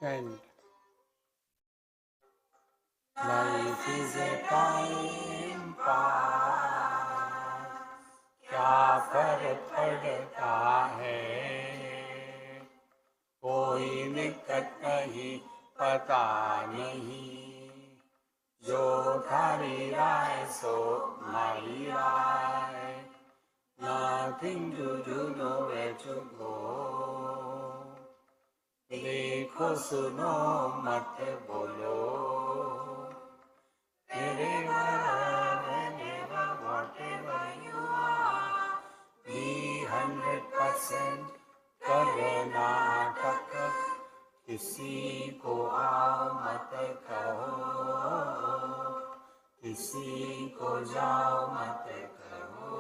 And life is a time pass, क्या फर्क पड़ता है, कोई निकट नहीं पता नहीं, जो थारी राय सो मारी राय, nothing to do, nowhere to go, देखो सुनो मत बोलो, wherever, whatever you are, be 100% Karnataka, किसी को आओ मत कहो, किसी को जाओ मत कहो,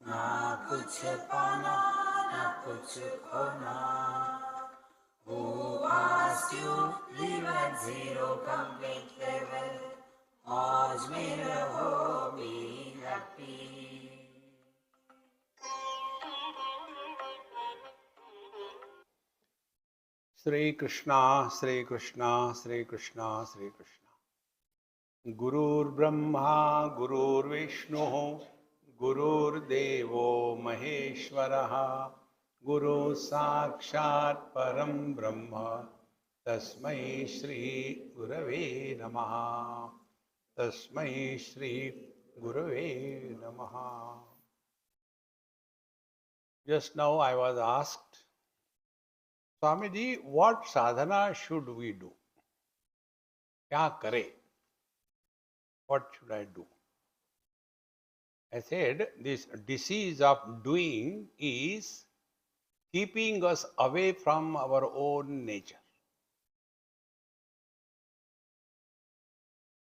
ना कुछ पाना ना कुछ खोना, who asked you live at zero complete level, मौज में रहो, be happy. Shri Krishna, Shri Krishna, Shri Krishna, Shri Krishna. Gurur Brahma, Gurur Vishnu, Gurur Devo Maheshwaraha, Guru Sakshat Param Brahma, Tasmai Shri Gurave Namaha, Tasmai Shri Gurave Namaha. Just now I was asked, Swamiji, what sadhana should we do? Kya kare? What should I do? I said, this disease of doing is keeping us away from our own nature.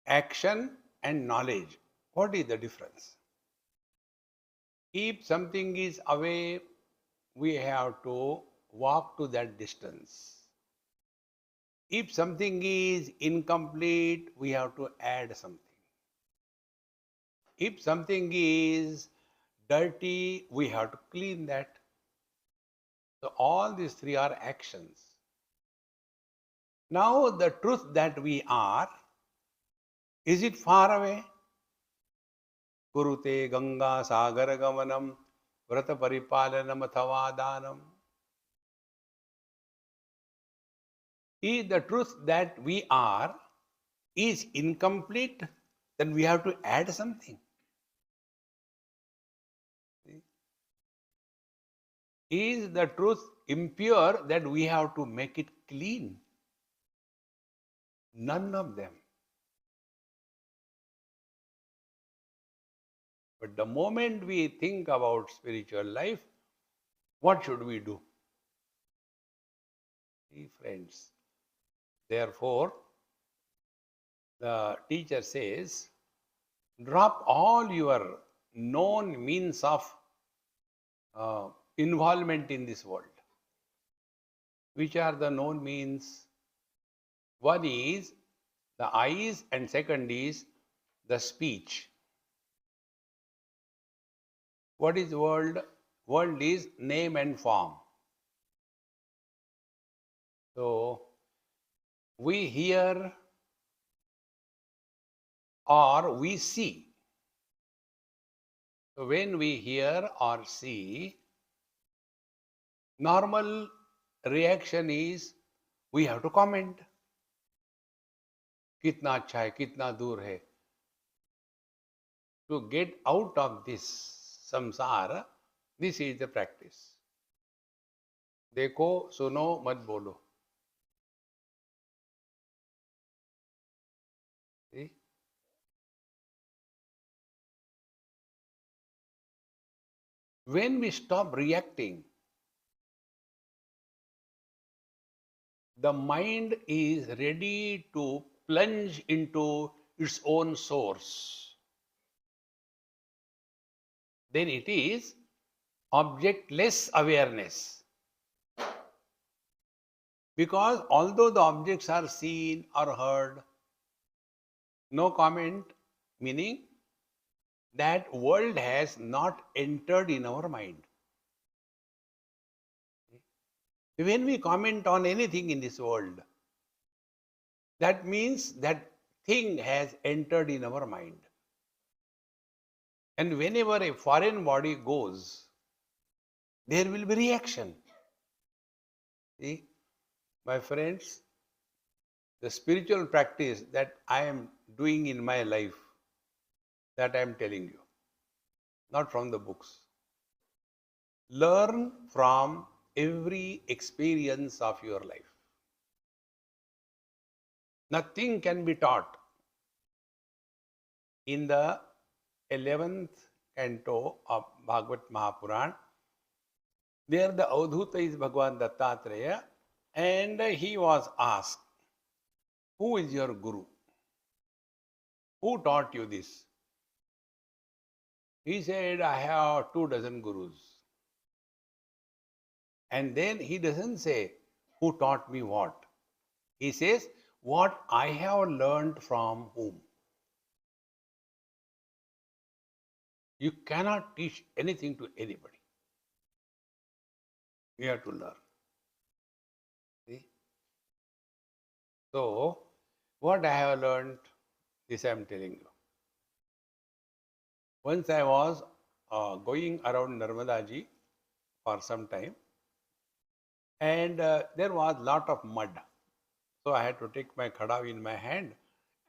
Action and knowledge, what is the difference? If something is away, we have to walk to that distance. If something is incomplete, we have to add something. If something is dirty, we have to clean that. So all these three are actions. Now the truth that we are, is it far away? Kurute Ganga Sagar Gamanam Vrata Paripalanam Athava Danam. If the truth that we are is incomplete, then we have to add something. Is the truth impure that we have to make it clean? None of them. But the moment we think about spiritual life, what should we do? See, friends, therefore, the teacher says, drop all your known means of involvement in this world. Which are the known means? One is the eyes and second is the speech. What is world? World is name and form. So, we hear or we see. So, when we hear or see, normal reaction is we have to comment. कितना अच्छा है, कितना दूर है. To get out of this samsara, this is the practice. देखो, सुनो, मत बोलो. See? When we stop reacting, the mind is ready to plunge into its own source. Then it is objectless awareness. Because although the objects are seen or heard, no comment, meaning that world has not entered in our mind. When we comment on anything in this world, that means that thing has entered in our mind. And whenever a foreign body goes, there will be reaction. See, my friends, the spiritual practice that I am doing in my life, that I am telling you, not from the books. Learn from every experience of your life. Nothing can be taught. In the 11th canto of Bhagavad Mahapuran, there the Avadhuta is Bhagavan Dattatreya, and he was asked, who is your Guru? Who taught you this? He said, I have 24 gurus. And then he doesn't say, who taught me what? He says, what I have learned from whom? You cannot teach anything to anybody. You have to learn. See? So, what I have learned, this I am telling you. Once I was going around Narmada Ji for some time, and there was lot of mud. So I had to take my khada in my hand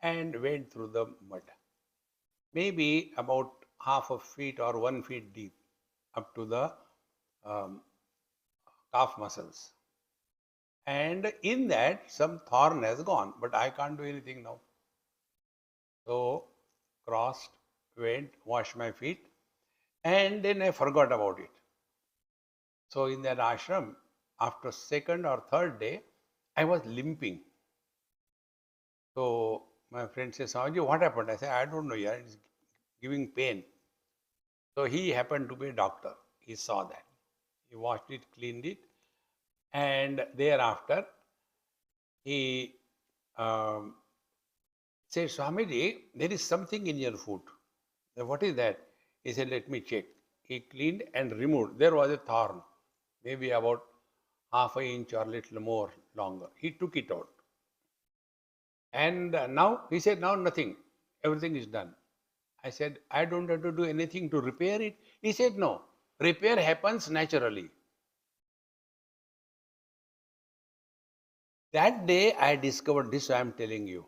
and went through the mud. Maybe about half a feet or 1 feet deep up to the calf muscles. And in that, some thorn has gone, but I can't do anything now. So, crossed, went, washed my feet, and then I forgot about it. So, in that ashram, after second or third day, I was limping. So, my friend says, Swamiji, what happened? I said, I don't know, yeah, it's giving pain. So, he happened to be a doctor. He saw that. He washed it, cleaned it, and thereafter, he said, Swamiji, there is something in your foot. Said, what is that? He said, let me check. He cleaned and removed. There was a thorn, maybe about half an inch or little more longer. He took it out. And now, he said, now nothing. Everything is done. I said, I don't have to do anything to repair it. He said, no. Repair happens naturally. That day, I discovered this, I am telling you.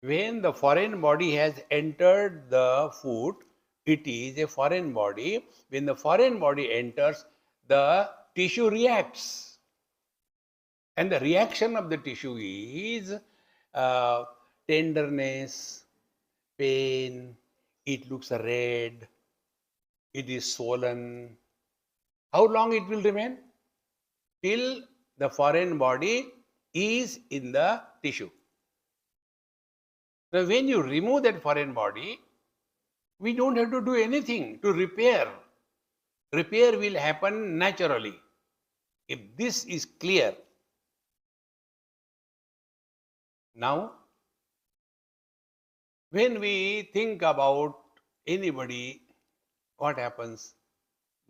When the foreign body has entered the foot, it is a foreign body. When the foreign body enters, the tissue reacts. And the reaction of the tissue is tenderness, pain, it looks red, it is swollen. How long it will remain? Till the foreign body is in the tissue. Now, when you remove that foreign body, we don't have to do anything to repair. Repair will happen naturally. If this is clear, now, when we think about anybody, what happens?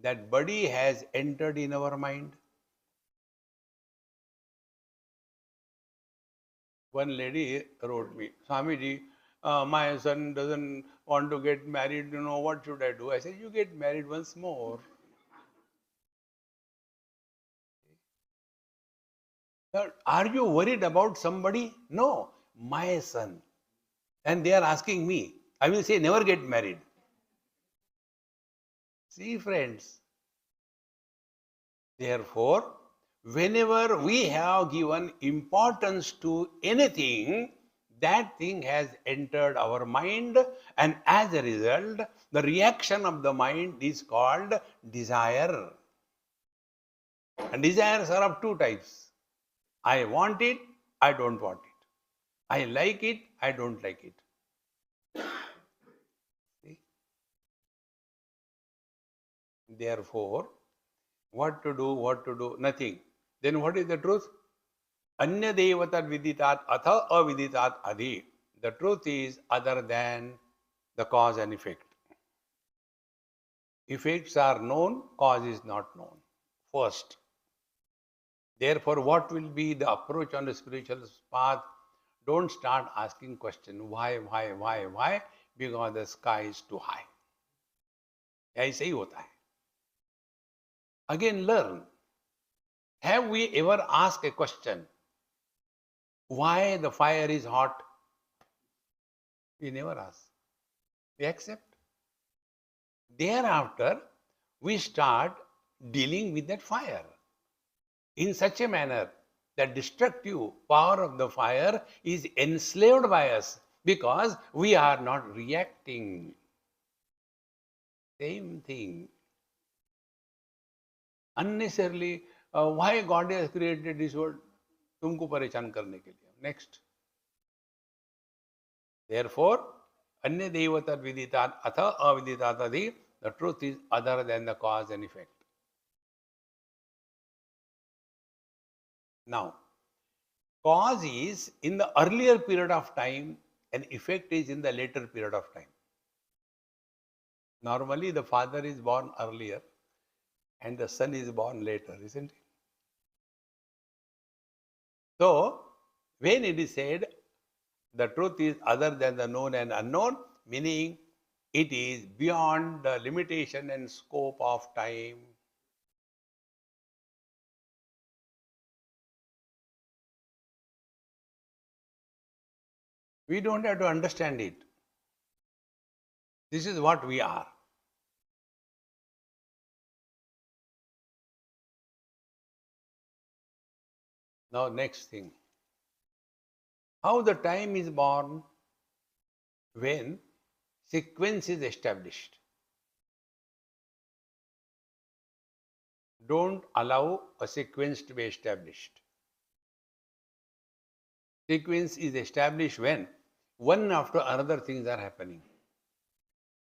That body has entered in our mind. One lady wrote me, Swamiji, my son doesn't want to get married, what should I do? I said, you get married once more. Are you worried about somebody? No, my son. And they are asking me. I will say, never get married. See, friends. Therefore, whenever we have given importance to anything, that thing has entered our mind, and as a result, the reaction of the mind is called desire. And desires are of two types. I want it, I don't want it. I like it, I don't like it. See? Therefore, what to do, nothing. Then what is the truth? Anya devatar viditat atha aviditat adhi. The truth is other than the cause and effect. Effects are known, cause is not known. First. Therefore, what will be the approach on the spiritual path? Don't start asking question why, because the sky is too high. ऐसे ही होता है. Again, learn. Have we ever asked a question? Why the fire is hot? We never ask. We accept. Thereafter, we start dealing with that fire in such a manner that destructive power of the fire is enslaved by us because we are not reacting. Same thing. Unnecessarily, why God has created this world? तुमको परेशान करने के लिए. Next. Therefore, अन्य देवता विदितात अथ अविदितात अधि, the truth is other than the cause and effect. Now, cause is in the earlier period of time and effect is in the later period of time. Normally, the father is born earlier and the son is born later, isn't it? So, when it is said the truth is other than the known and unknown, meaning it is beyond the limitation and scope of time. We don't have to understand it. This is what we are. Now, next thing. How the time is born? When sequence is established. Don't allow a sequence to be established. Sequence is established when one after another things are happening.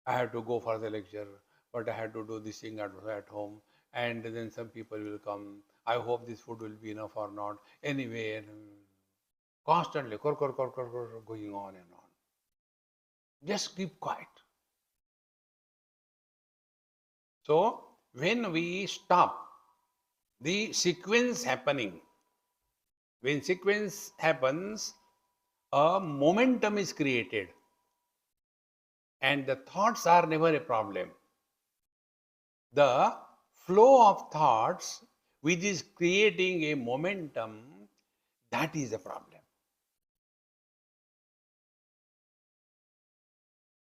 I had to go for the lecture, but I had to do this thing at home, and then some people will come. I hope this food will be enough or not. Anyway, constantly going on and on. Just keep quiet. So, when we stop the sequence happening, when sequence happens, a momentum is created and the thoughts are never a problem. The flow of thoughts which is creating a momentum, that is a problem.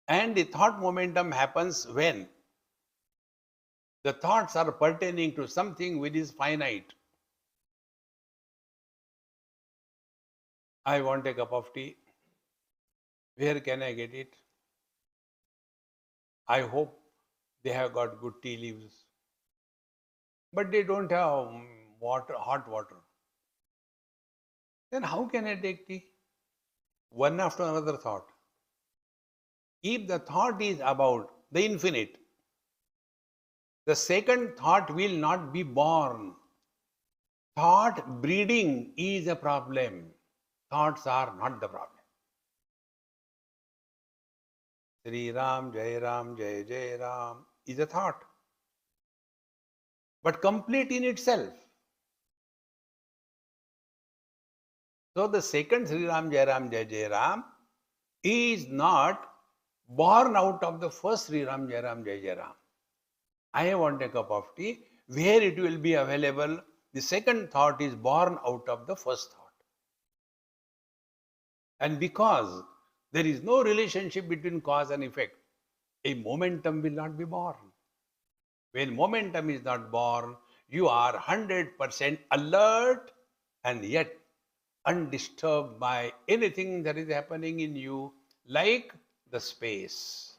And the thought momentum happens when the thoughts are pertaining to something which is finite. I want a cup of tea. Where can I get it? I hope they have got good tea leaves. But they don't have water, hot water. Then how can I take tea? One after another thought. If the thought is about the infinite, the second thought will not be born. Thought breeding is a problem. Thoughts are not the problem. Sri Ram, Jai Jai Ram is a thought, but complete in itself. So the second Sri Ram, Jai Jai Ram is not born out of the first Sri Ram, Jai Ram. I want a cup of tea. Where it will be available, the second thought is born out of the first thought. And because there is no relationship between cause and effect, a momentum will not be born. When momentum is not born, you are 100% alert and yet undisturbed by anything that is happening in you, like the space.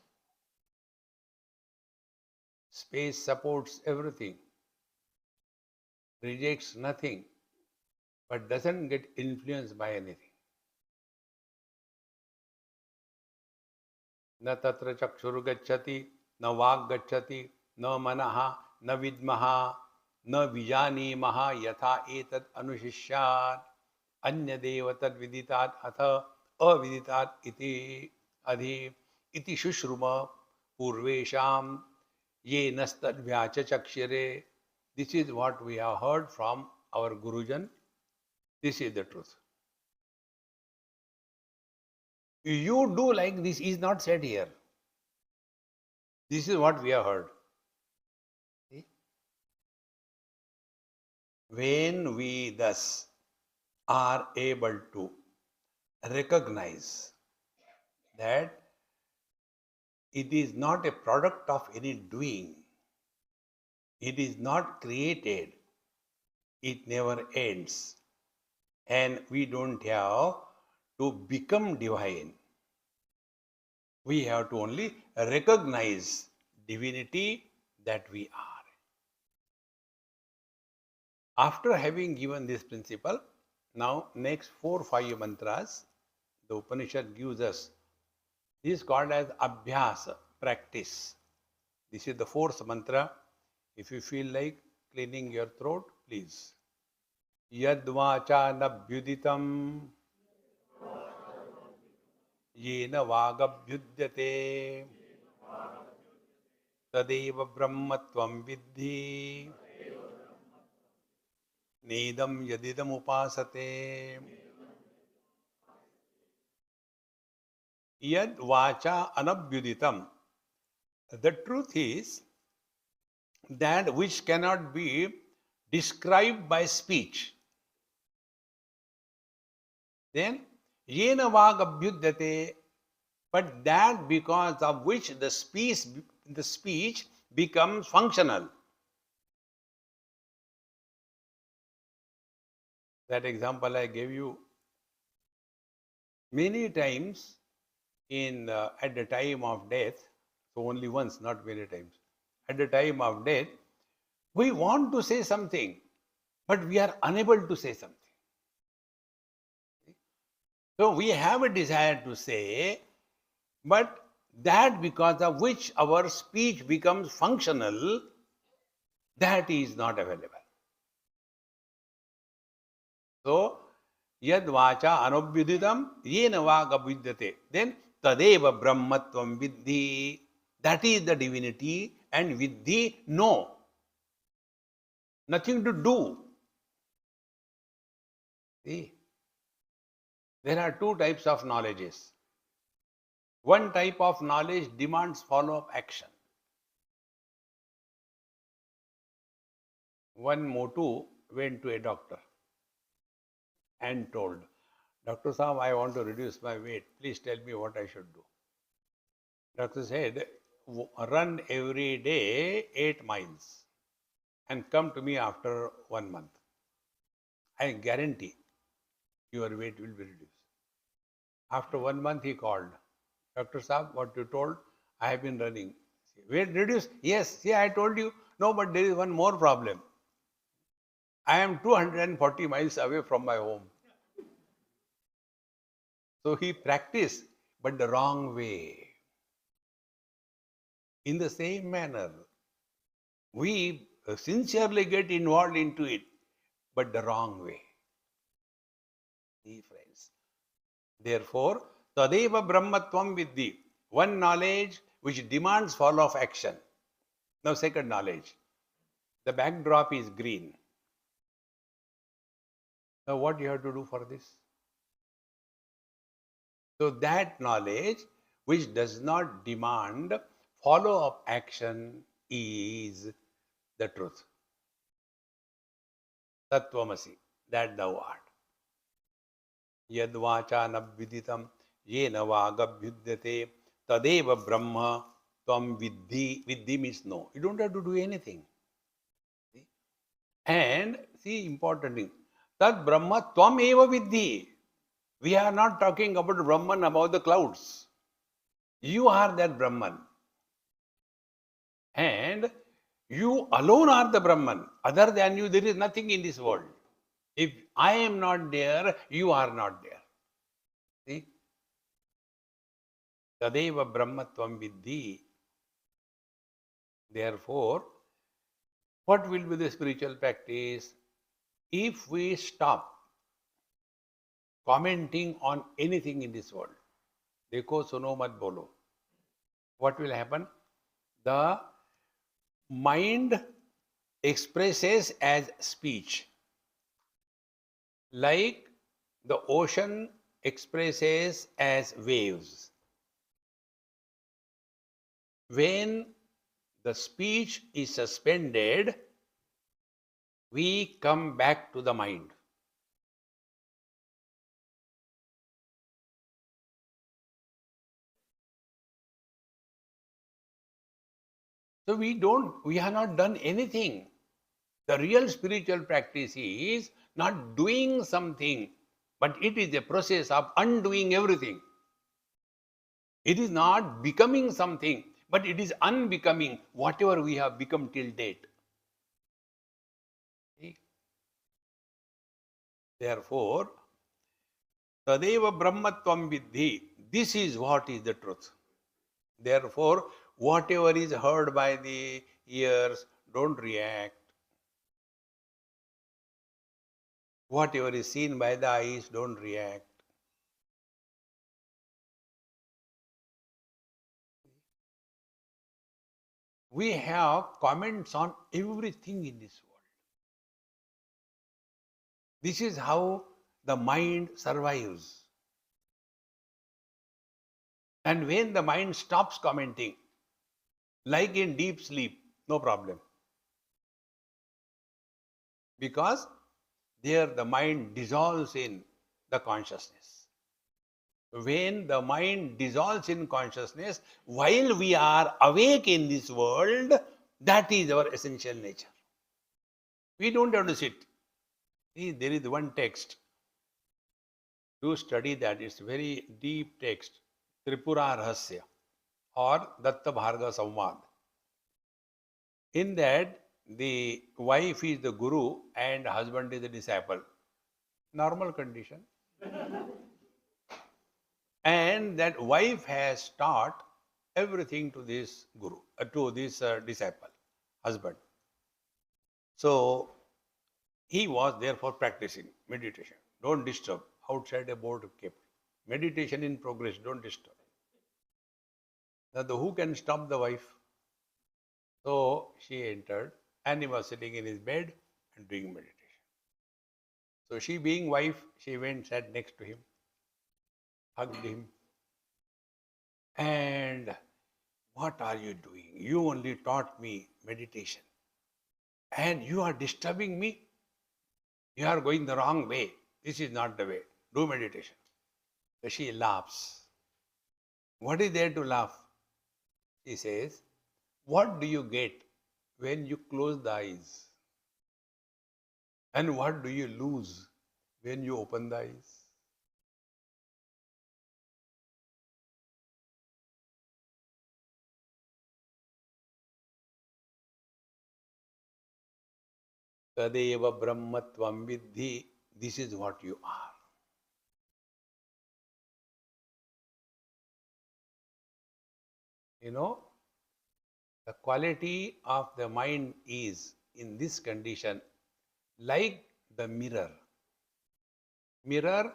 Space supports everything, rejects nothing, but doesn't get influenced by anything. न तत्र चक्षुर गच्छति न वाक् गच्छति न मनः न विद्मः न विजानीमः यथा एतद् अनुशिष्यात् अन्यदेव तद्विदितात् अथ अविदितात् इति अधि इति शुश्रुम पूर्वेषां ये नस्तद्व्याच चक्षुरे. This is what we have heard from our Gurujan, this is the truth. You do like this is not said here. This is what we have heard. See? When we thus are able to recognize that it is not a product of any doing, it is not created, it never ends, and we don't have to become divine. We have to only recognize divinity that we are. After having given this principle, now next 4-5 mantras, the Upanishad gives us. This is called as Abhyasa, practice. This is the 4th mantra. If you feel like cleaning your throat, please. Yadvacha nabhyuditam yena vagabhyudyate tadeva brahmatvam vidhi nedam yadidam upasate. Yad vacha anabhyuditam. The truth is that which cannot be described by speech. Then, yena vagabhyudyate, but that because of which the speech becomes functional. That example I gave you many times at the time of death, so only once, not many times. At the time of death, we want to say something, but we are unable to say something. So we have a desire to say, but that because of which our speech becomes functional, that is not available. So, yad vacha anubhyuditam yena vagabhyudyate. Then tadeva brahmatvam vidhi. That is the divinity, and vidhi, no. Nothing to do. See? There are 2 types of knowledges. One type of knowledge demands follow-up action. One Motu went to a doctor and told, Dr. Sahab, I want to reduce my weight. Please tell me what I should do. Doctor said, run every day 8 miles and come to me after 1 month. I guarantee your weight will be reduced. After 1 month, he called. Dr. Saab, what you told, I have been running. Weight reduced? Yes, see, I told you. No, but there is one more problem. I am 240 miles away from my home. So he practiced, but the wrong way. In the same manner, we sincerely get involved into it, but the wrong way. See, friends. Therefore, tadeva brahmatvam vidhi. One knowledge which demands follow-up action. Now, second knowledge. The backdrop is green. Now, what you have to do for this? So, that knowledge which does not demand follow-up action is the truth. Tattvamasi, that thou art. Yad vacha nabviditam yena vagabhyudyate tadeva brahma tvam vidhi. Vidhi means no. You don't have to do anything. See? And see, important thing. Tad brahma tvam eva vidhi. We are not talking about Brahman, about the clouds. You are that Brahman. And you alone are the Brahman. Other than you, there is nothing in this world. If I am not there, you are not there. See? Tadeva Brahmatvam vidhi. Therefore, what will be the spiritual practice? If we stop commenting on anything in this world, dekho suno mat bolo, what will happen? The mind expresses as speech. Like the ocean expresses as waves. When the speech is suspended, we come back to the mind. So we have not done anything. The real spiritual practice is not doing something, but it is a process of undoing everything. It is not becoming something, but it is unbecoming whatever we have become till date. Therefore, Tadeva Brahmatvam Vidhi, this is what is the truth. Therefore, whatever is heard by the ears, don't react. Whatever is seen by the eyes, don't react. We have comments on everything in this world. This is how the mind survives. And when the mind stops commenting, like in deep sleep, no problem. Because there the mind dissolves in the consciousness. When the mind dissolves in consciousness, while we are awake in this world, that is our essential nature. We don't have to sit. See, there is one text. Do study that. It's a very deep text. Tripura Rahasya or Datta Bharga Samvad. In that, the wife is the guru and husband is the disciple. Normal condition. And that wife has taught everything to this guru, to this disciple, husband. So he was therefore practicing meditation. Don't disturb. Outside a board kept. Meditation in progress, don't disturb. Now who can stop the wife? So she entered and he was sitting in his bed and doing meditation. So she being wife, she went, sat next to him, hugged him. And what are you doing? You only taught me meditation. And you are disturbing me. You are going the wrong way. This is not the way. Do meditation. So she laughs. What is there to laugh? She says, what do you get when you close the eyes? And what do you lose when you open the eyes? Tadeva Brahmatvam Vidhi. This is what you are. You know, the quality of the mind is in this condition like the mirror. Mirror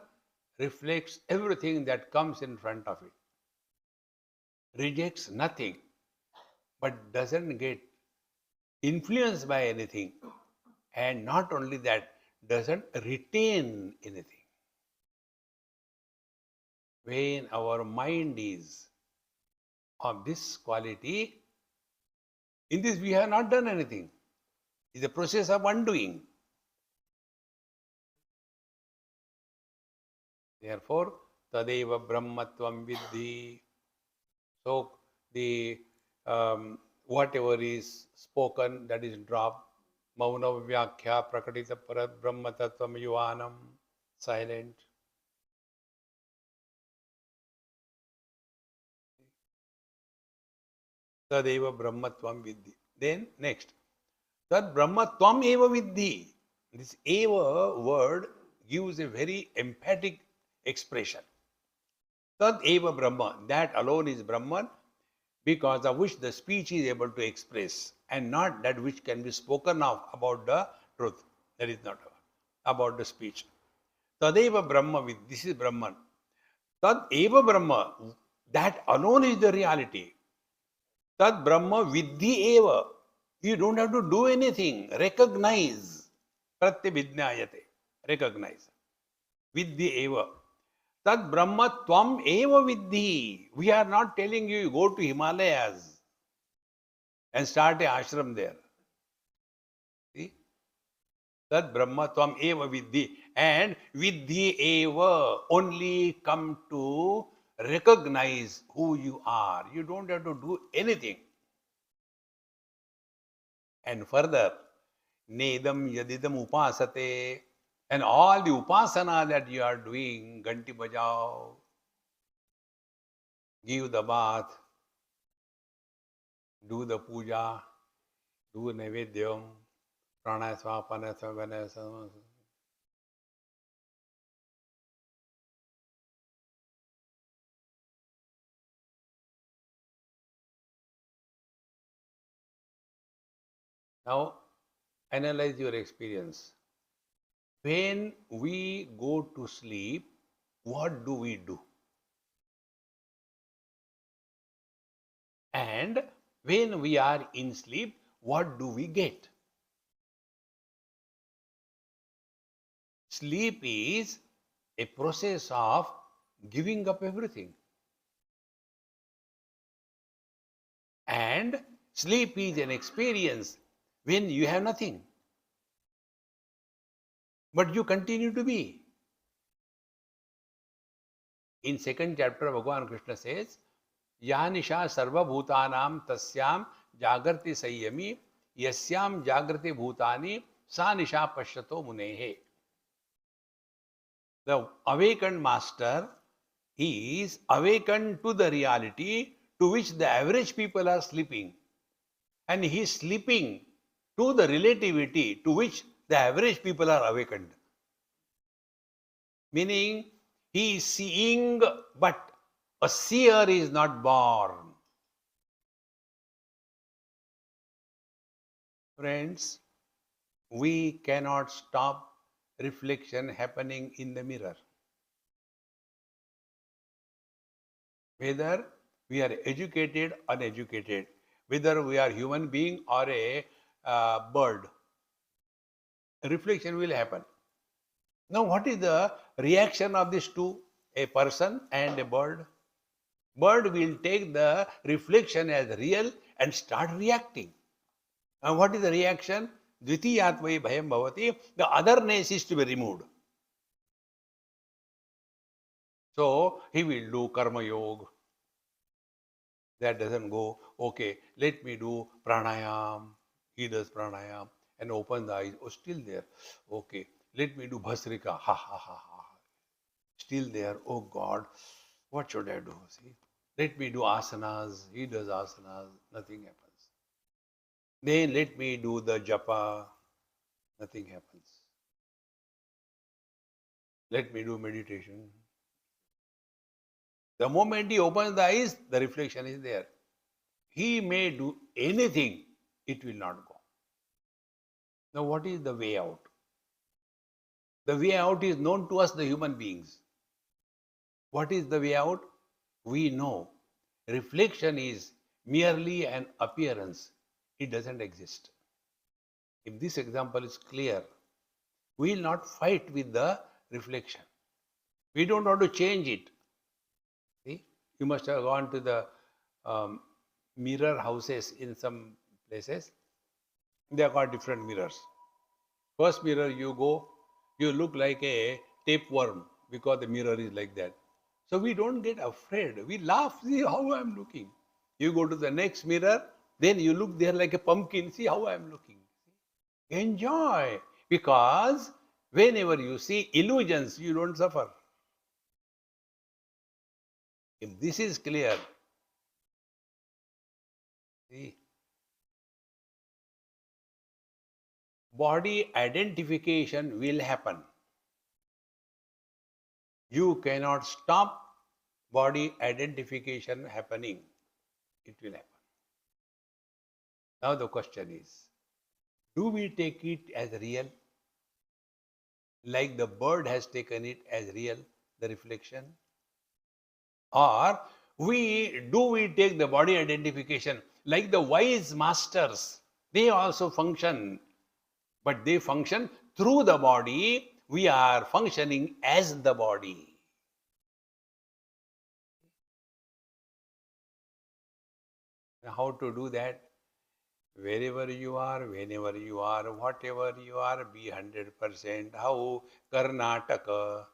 reflects everything that comes in front of it, rejects nothing, but doesn't get influenced by anything, and not only that, doesn't retain anything. When our mind is of this quality, in this we have not done anything. It's a process of undoing. Therefore, Tadeva Brahmatvam Vidhi. So, the whatever is spoken, that is dropped. Mauna Vyakhya Prakatita Parat Brahma Tattvam Yuvanam. Silent. Tadeva Brahmatvam Vidhi. Then next. Tad Brahmatvam Eva Vidhi. This Eva word gives a very emphatic expression. Tad Eva Brahma. That alone is Brahman, because of which the speech is able to express, and not that which can be spoken of about the truth. That is not about the speech. Tadeva Brahma, this is Brahman. Tad Eva Brahma, that alone is the reality. Tad Brahma Vidhi Eva. You don't have to do anything. Recognize. Pratyabhijnayate. Recognize. Vidhi eva. Tad Brahma Tvam eva Vidhi. We are not telling you go to Himalayas and start a ashram there. See? Tad Brahma Tvam eva Vidhi. And Vidhi eva. Only come to recognize who you are. You don't have to do anything. And further, Nedam Yadidam Upasate. And all the upasana that you are doing, Ganti Bajao, give the bath, do the puja, do Naivedyam, Pranayasva, Panayasva, Vanayasva. Now, analyze your experience. When we go to sleep, what do we do? And when we are in sleep, what do we get? Sleep is a process of giving up everything. And sleep is an experience when you have nothing. But you continue to be. In second chapter, Bhagavan Krishna says, Yanisha sarva bhutanam tasyam jagrati sayyami yasyam jagrati bhutani sa nisha pashyato munehe. The awakened master is awakened to the reality to which the average people are sleeping. And he is sleeping to the relativity to which the average people are awakened. Meaning, he is seeing, but a seer is not born. Friends, we cannot stop reflection happening in the mirror. Whether we are educated or uneducated, whether we are human being or a bird, reflection will happen. Now, what is the reaction of these two, a person and a bird? Bird will take the reflection as real and start reacting. And what is the reaction? Dvitiyatvai bhayam bhavati. The otherness is to be removed. So, he will do karma yoga. That doesn't go, okay, let me do pranayam. He does pranayam and open the eyes. Oh, still there. Okay, let me do bhasrika. Ha ha ha ha. Still there. Oh God, what should I do? See, let me do asanas. He does asanas. Nothing happens. Then let me do the japa. Nothing happens. Let me do meditation. The moment he opens the eyes, the reflection is there. He may do anything, it will not go. Now, what is the way out? The way out is known to us, the human beings. What is the way out? We know. Reflection is merely an appearance. It doesn't exist. If this example is clear, we will not fight with the reflection. We don't want to change it. See, you must have gone to the mirror houses in some places. They have got different mirrors. First mirror you go, you look like a tapeworm because the mirror is like that. So we don't get afraid. We laugh, see how I am looking. You go to the next mirror, then you look there like a pumpkin, see how I am looking. Enjoy, because whenever you see illusions, you don't suffer. If this is clear, see, body identification will happen. You cannot stop body identification happening. It will happen. Now the question is, do we take it as real? Like the bird has taken it as real, the reflection? Or do we take the body identification like the wise masters? They also function, but they function through the body we are functioning as the body. How to do that? Wherever you are, whenever you are, whatever you are, be 100%. How? Karnataka.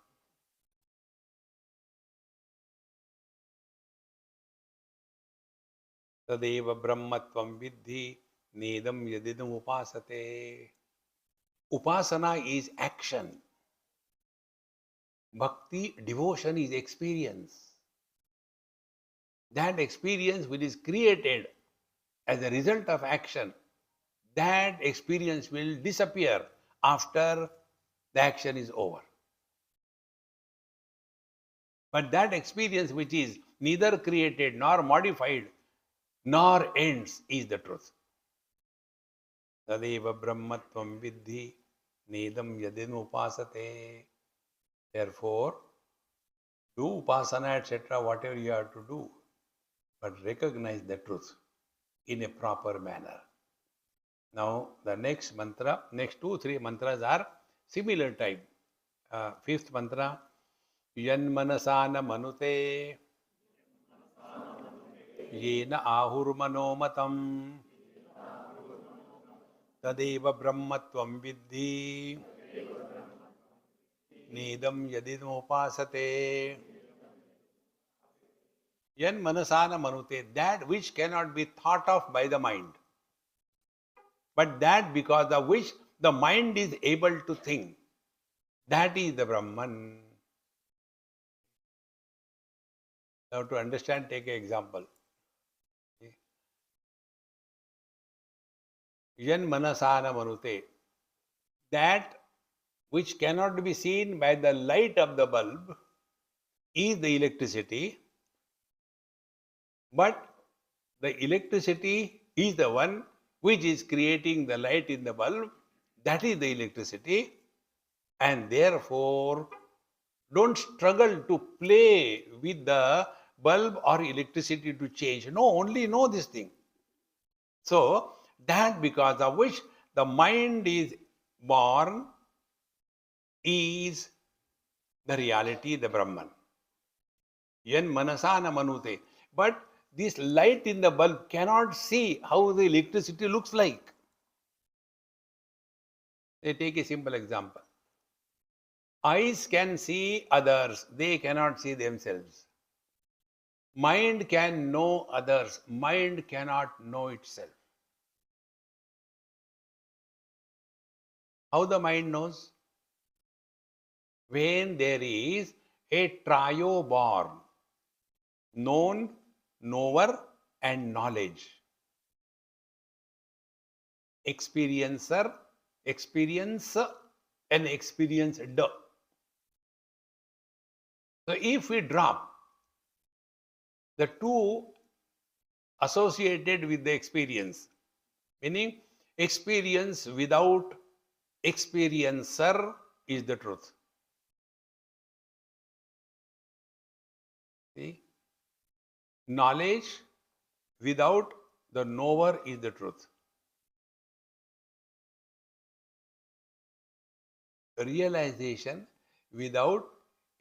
Tadeva brahmatvam vidhi nedam yadidam upasate. Upasana is action. Bhakti, devotion is experience. That experience which is created as a result of action, that experience will disappear after the action is over. But that experience which is neither created nor modified nor ends is the truth. Tadeva brahmatvam vidhi nedam yadin upasate. Therefore, do upasana, etc., whatever you have to do, but recognize the truth in a proper manner. Now, the next mantra, next 2-3 mantras are similar type. Fifth mantra, yan manasana manute yena ahurmanomatam tadeva brahmatvam vidhi nedam yadidam upasate. Yan manasana manute, that which cannot be thought of by the mind, but that because of which the mind is able to think, that is the Brahman. Now to understand, take an example. Yan manasana manute, that which cannot be seen by the light of the bulb is the electricity, but the electricity is the one which is creating the light in the bulb, that is the electricity, and therefore don't struggle to play with the bulb or electricity to change. No, only know this thing. So, that because of which the mind is born is the reality, the Brahman. Yan manasana manute. But this light in the bulb cannot see how the electricity looks like. They take a simple example. Eyes can see others, they cannot see themselves. Mind can know others, mind cannot know itself. How the mind knows? When there is a trio born, known, knower, and knowledge. Experiencer, experience, and experienced. So if we drop the two associated with the experience, meaning experience without experiencer is the truth. See? Knowledge without the knower is the truth. Realization without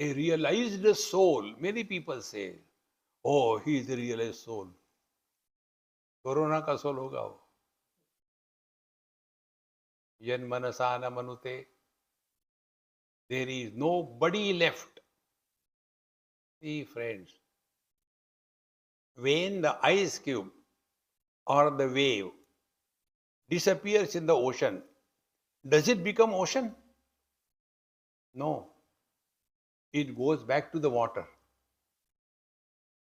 a realized soul. Many people say, oh, he is a realized soul. Corona ka soul hoga wo. Yan manasana manute. There is nobody left. See, friends, when the ice cube or the wave disappears in the ocean, does it become ocean? No. It goes back to the water.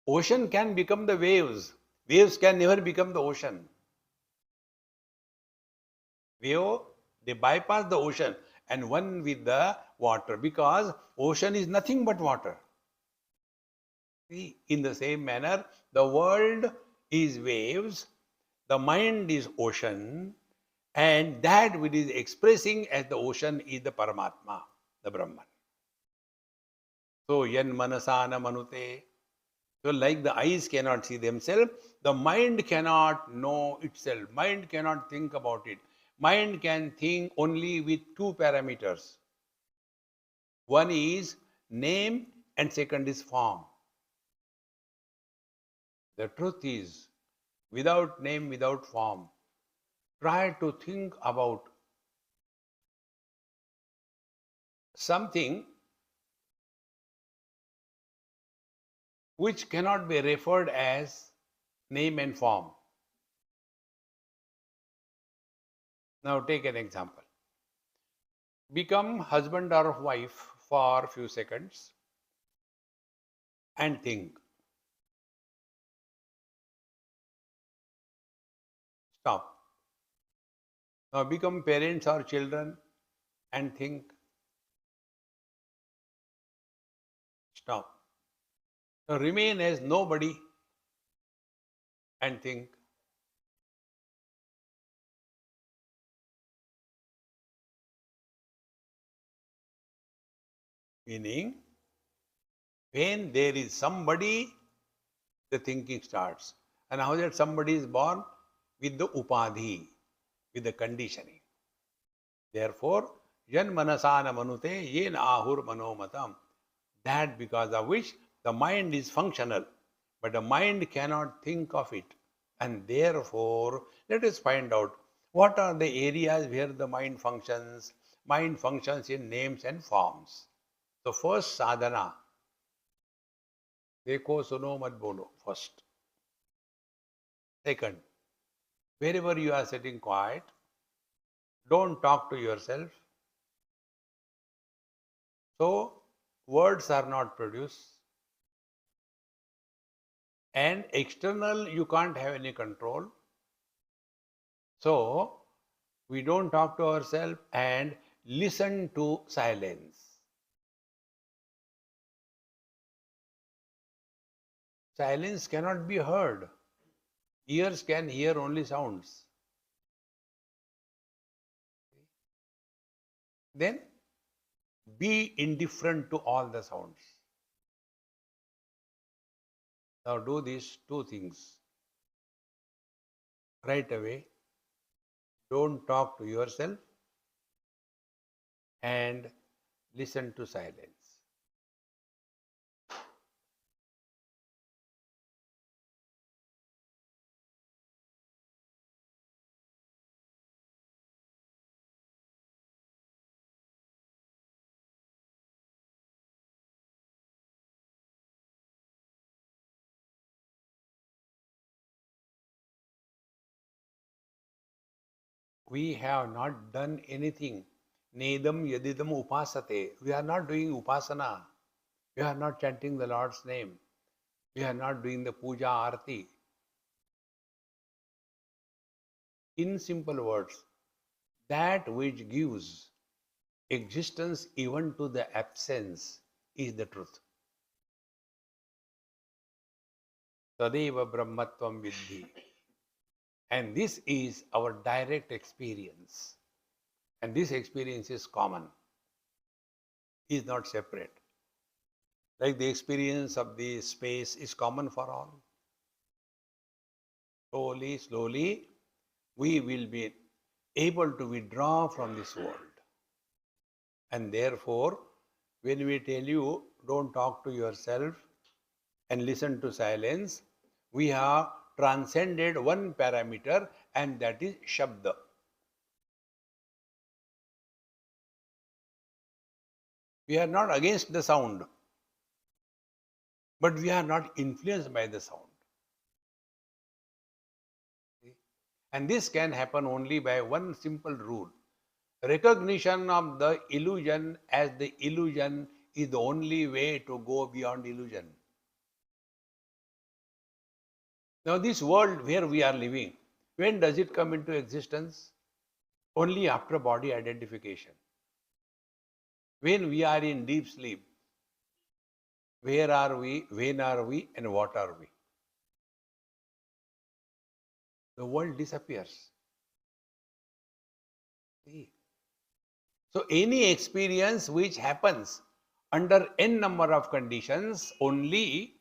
Ocean can become the waves. Waves can never become the ocean. Wave, they bypass the ocean and one with the water, because ocean is nothing but water. See, in the same manner, the world is waves, the mind is ocean, and that which is expressing as the ocean is the Paramatma, the Brahman. So, yan manasana manute. So, like the eyes cannot see themselves, the mind cannot know itself. Mind cannot think about it. Mind can think only with two parameters. One is name and second is form. The truth is, without name, without form, try to think about something which cannot be referred as name and form. Now take an example. Become husband or wife for a few seconds and think. Stop. Now become parents or children and think. Stop. Now remain as nobody and think. Meaning, when there is somebody, the thinking starts. And how that somebody is born? With the upadhi, with the conditioning. Therefore, yan manasana manute yen ahur manomatam. That because of which the mind is functional, but the mind cannot think of it. And therefore, let us find out what are the areas where the mind functions. Mind functions in names and forms. The first sadhana, dekho suno mat bolo, first. Second, wherever you are sitting quiet, don't talk to yourself. So, words are not produced. And external, you can't have any control. So, we don't talk to ourselves and listen to silence. Silence cannot be heard. Ears can hear only sounds. Then, be indifferent to all the sounds. Now do these two things. Right away, don't talk to yourself and listen to silence. We have not done anything. Nedam yadidam upasate. We are not doing upasana. We are not chanting the Lord's name. We are not doing the puja arati. In simple words, that which gives existence even to the absence is the truth. Tadeva brahmatvam vidhi. And this is our direct experience. And this experience is common, is not separate. Like the experience of the space is common for all. Slowly, slowly, we will be able to withdraw from this world. And therefore, when we tell you, don't talk to yourself and listen to silence, we have transcended one parameter, and that is Shabda. We are not against the sound, but we are not influenced by the sound. And this can happen only by one simple rule. Recognition of the illusion as the illusion is the only way to go beyond illusion. Now, this world where we are living, when does it come into existence? Only after body identification. When we are in deep sleep, where are we, when are we, and what are we? The world disappears. See? So, any experience which happens under n number of conditions, only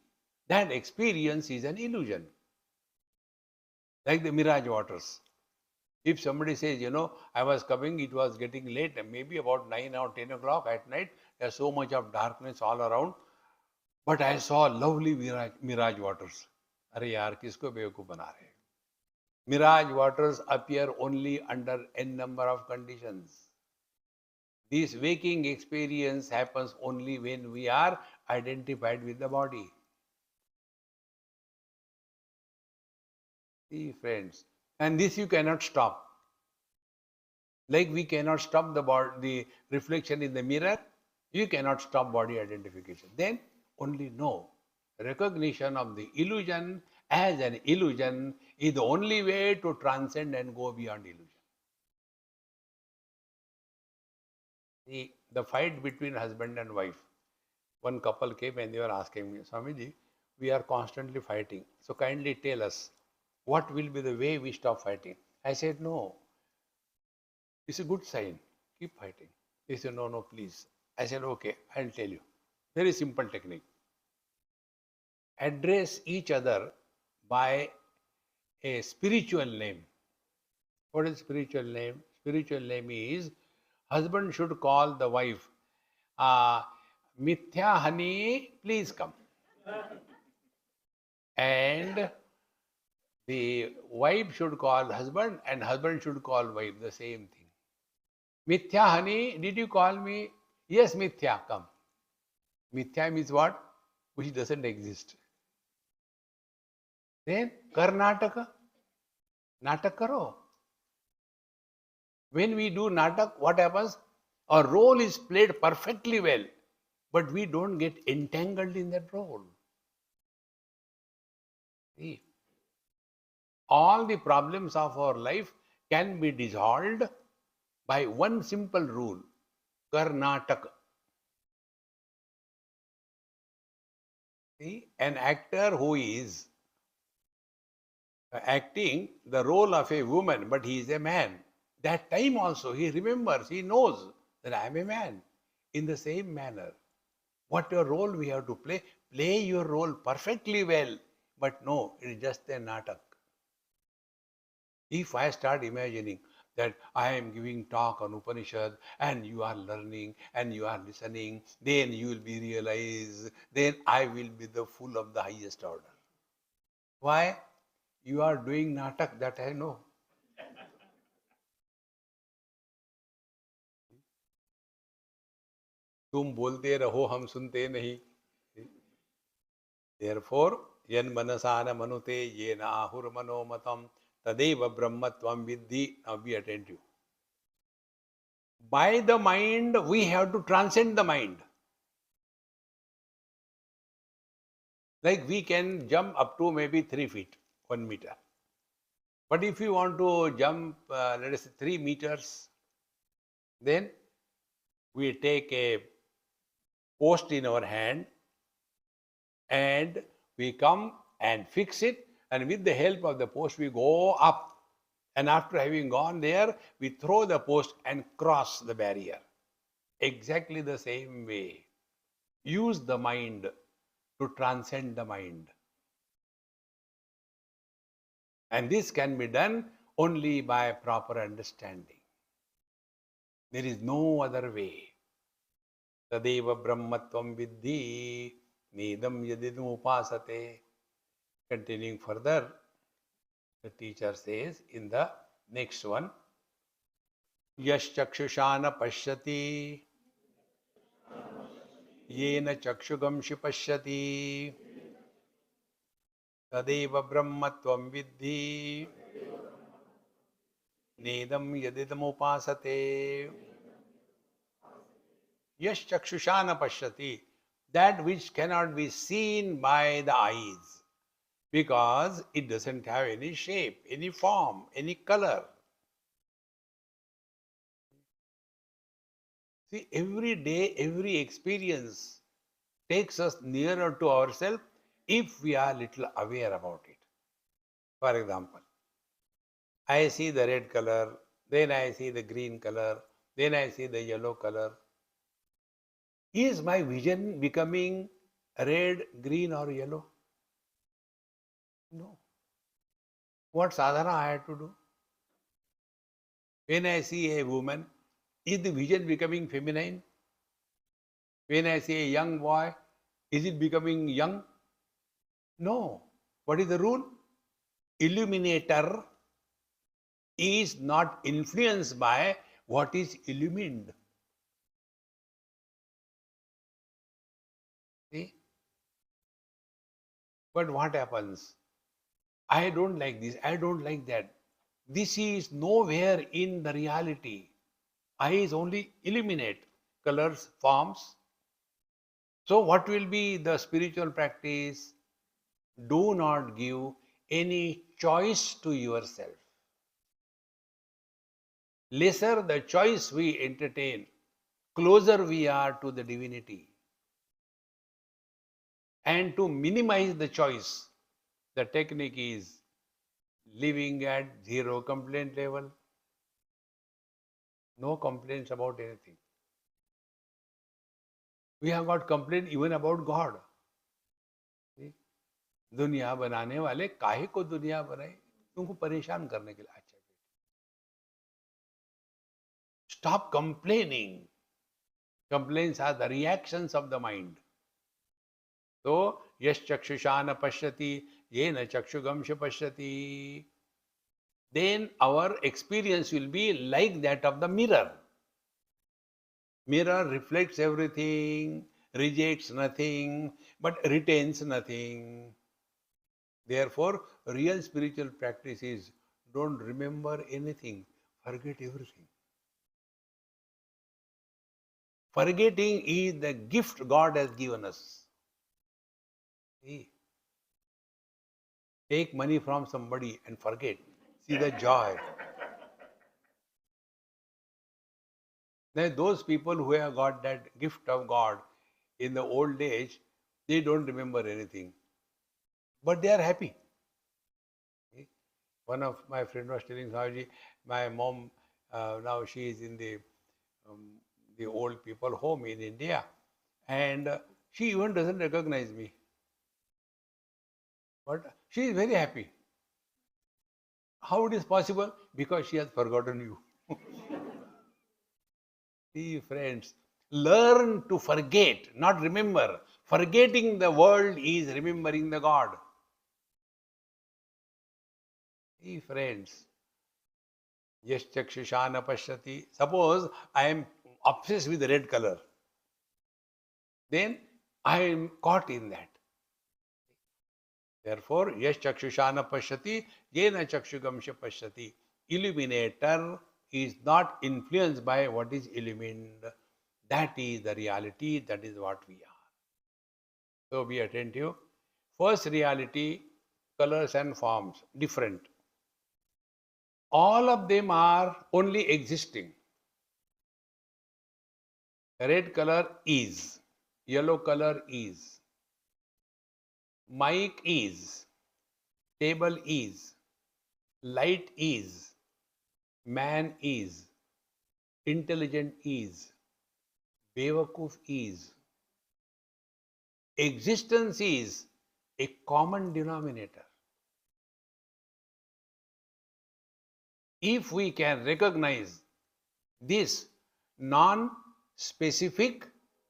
that experience is an illusion. Like the mirage waters. If somebody says, I was coming, it was getting late, maybe about 9 or 10 o'clock at night, there's so much of darkness all around, but I saw lovely mirage waters. अरे यार किसको बेवकूफ बना रहे हैं? Mirage waters appear only under n number of conditions. This waking experience happens only when we are identified with the body. See, friends, and this you cannot stop. Like we cannot stop the reflection in the mirror, you cannot stop body identification. Then only know. Recognition of the illusion as an illusion is the only way to transcend and go beyond illusion. See, the fight between husband and wife. One couple came and they were asking me, Swamiji, we are constantly fighting. So kindly tell us, what will be the way we stop fighting? I said, no. It's a good sign. Keep fighting. He said, no, please. I said, okay, I'll tell you. Very simple technique. Address each other by a spiritual name. What is spiritual name? Spiritual name is, husband should call the wife, Mithya honey, please come. And the wife should call husband and husband should call wife, the same thing. Mithya honey, did you call me? Yes, Mithya, come. Mithya means what? Which doesn't exist. Then, kar nataka. Natak karo. When we do natak, what happens? Our role is played perfectly well, but we don't get entangled in that role. See, all the problems of our life can be dissolved by one simple rule, Karnataka. See, an actor who is acting the role of a woman, but he is a man. That time also he remembers, he knows that I am a man. In the same manner, what your role we have to play your role perfectly well, but no, it is just a natak. If I start imagining that I am giving talk on Upanishad and you are learning and you are listening, then you will be realized, then I will be the fool of the highest order. Why? You are doing natak, that I know. तुम बोलते रहो हम सुनते नहीं. Therefore, yan manasana manute yena ahur manomatam tadeva brahmatvam vidhi. Now be attentive. By the mind, we have to transcend the mind. Like we can jump up to maybe 3 feet, 1 meter. But if you want to jump, let us say 3 meters, then we take a post in our hand and we come and fix it, and with the help of the post we go up, and after having gone there we throw the post and cross the barrier. Exactly the same way, use the mind to transcend the mind, and this can be done only by proper understanding. There is no other way. Tadeva brahmatvam vidhi nidam yadidam upasate. Continuing further, the teacher says in the next one, Yash chakshushana pashyati yena chakshugamshi pashyati tadeva brahmatvam vidhi nedam yadidam upasate. Yash chakshushana pashyati, that which cannot be seen by the eyes, because it doesn't have any shape, any form, any color. See, every day, every experience takes us nearer to ourselves if we are little aware about it. For example, I see the red color, then I see the green color, then I see the yellow color. Is my vision becoming red, green or yellow? No. What sadhana I had to do? When I see a woman, is the vision becoming feminine? When I see a young boy, is it becoming young? No. What is the rule? Illuminator is not influenced by what is illumined. See? But what happens? I don't like this, I don't like that. This is nowhere in the reality. Eyes only illuminate colors, forms. So, what will be the spiritual practice? Do not give any choice to yourself. Lesser the choice we entertain, closer we are to the divinity. And to minimize the choice, the technique is living at zero complaint level. No complaints about anything. We have got complaint even about God. See? दुनिया बनाने वाले काहे को दुनिया बनाई? तुमको परेशान करने के लिए. अच्छा, stop complaining. Complaints are the reactions of the mind. So, yash chakshusha pashyati, yena chakshugamsha pashyati. Then our experience will be like that of the mirror. Mirror reflects everything, rejects nothing, but retains nothing. Therefore, real spiritual practice is don't remember anything, forget everything. Forgetting is the gift God has given us. See? Take money from somebody and forget. See the joy. Now, those people who have got that gift of God in the old age, they don't remember anything. But they are happy. One of my friends was telling Swamiji, my mom, now she is in the old people home in India, and she even doesn't recognize me. But she is very happy. How it is possible? Because she has forgotten you. See, friends, learn to forget, not remember. Forgetting the world is remembering the God. See, friends, yes, chakshusha pashyati. Suppose I am obsessed with the red color. Then I am caught in that. Therefore, yes, chakshusha pashyati, yena chakshugamsha pashyati. Illuminator is not influenced by what is illumined. That is the reality, that is what we are. So be attentive. First reality, colors and forms, different. All of them are only existing. Red color is, yellow color is, mic is, table is, light is, man is, intelligent is, Bewakuf is. Existence is a common denominator. If we can recognize this non-specific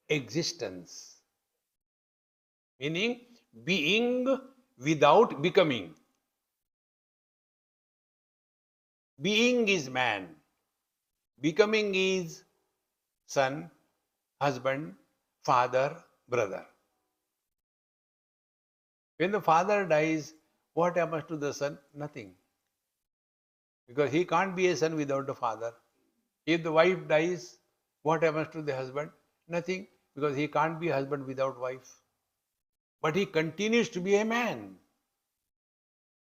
existence, meaning being without becoming. Being is man, becoming is son, husband, father, brother. When the father dies, what happens to the son? Nothing. Because he can't be a son without a father. If the wife dies, what happens to the husband? Nothing. Because he can't be a husband without wife. But he continues to be a man.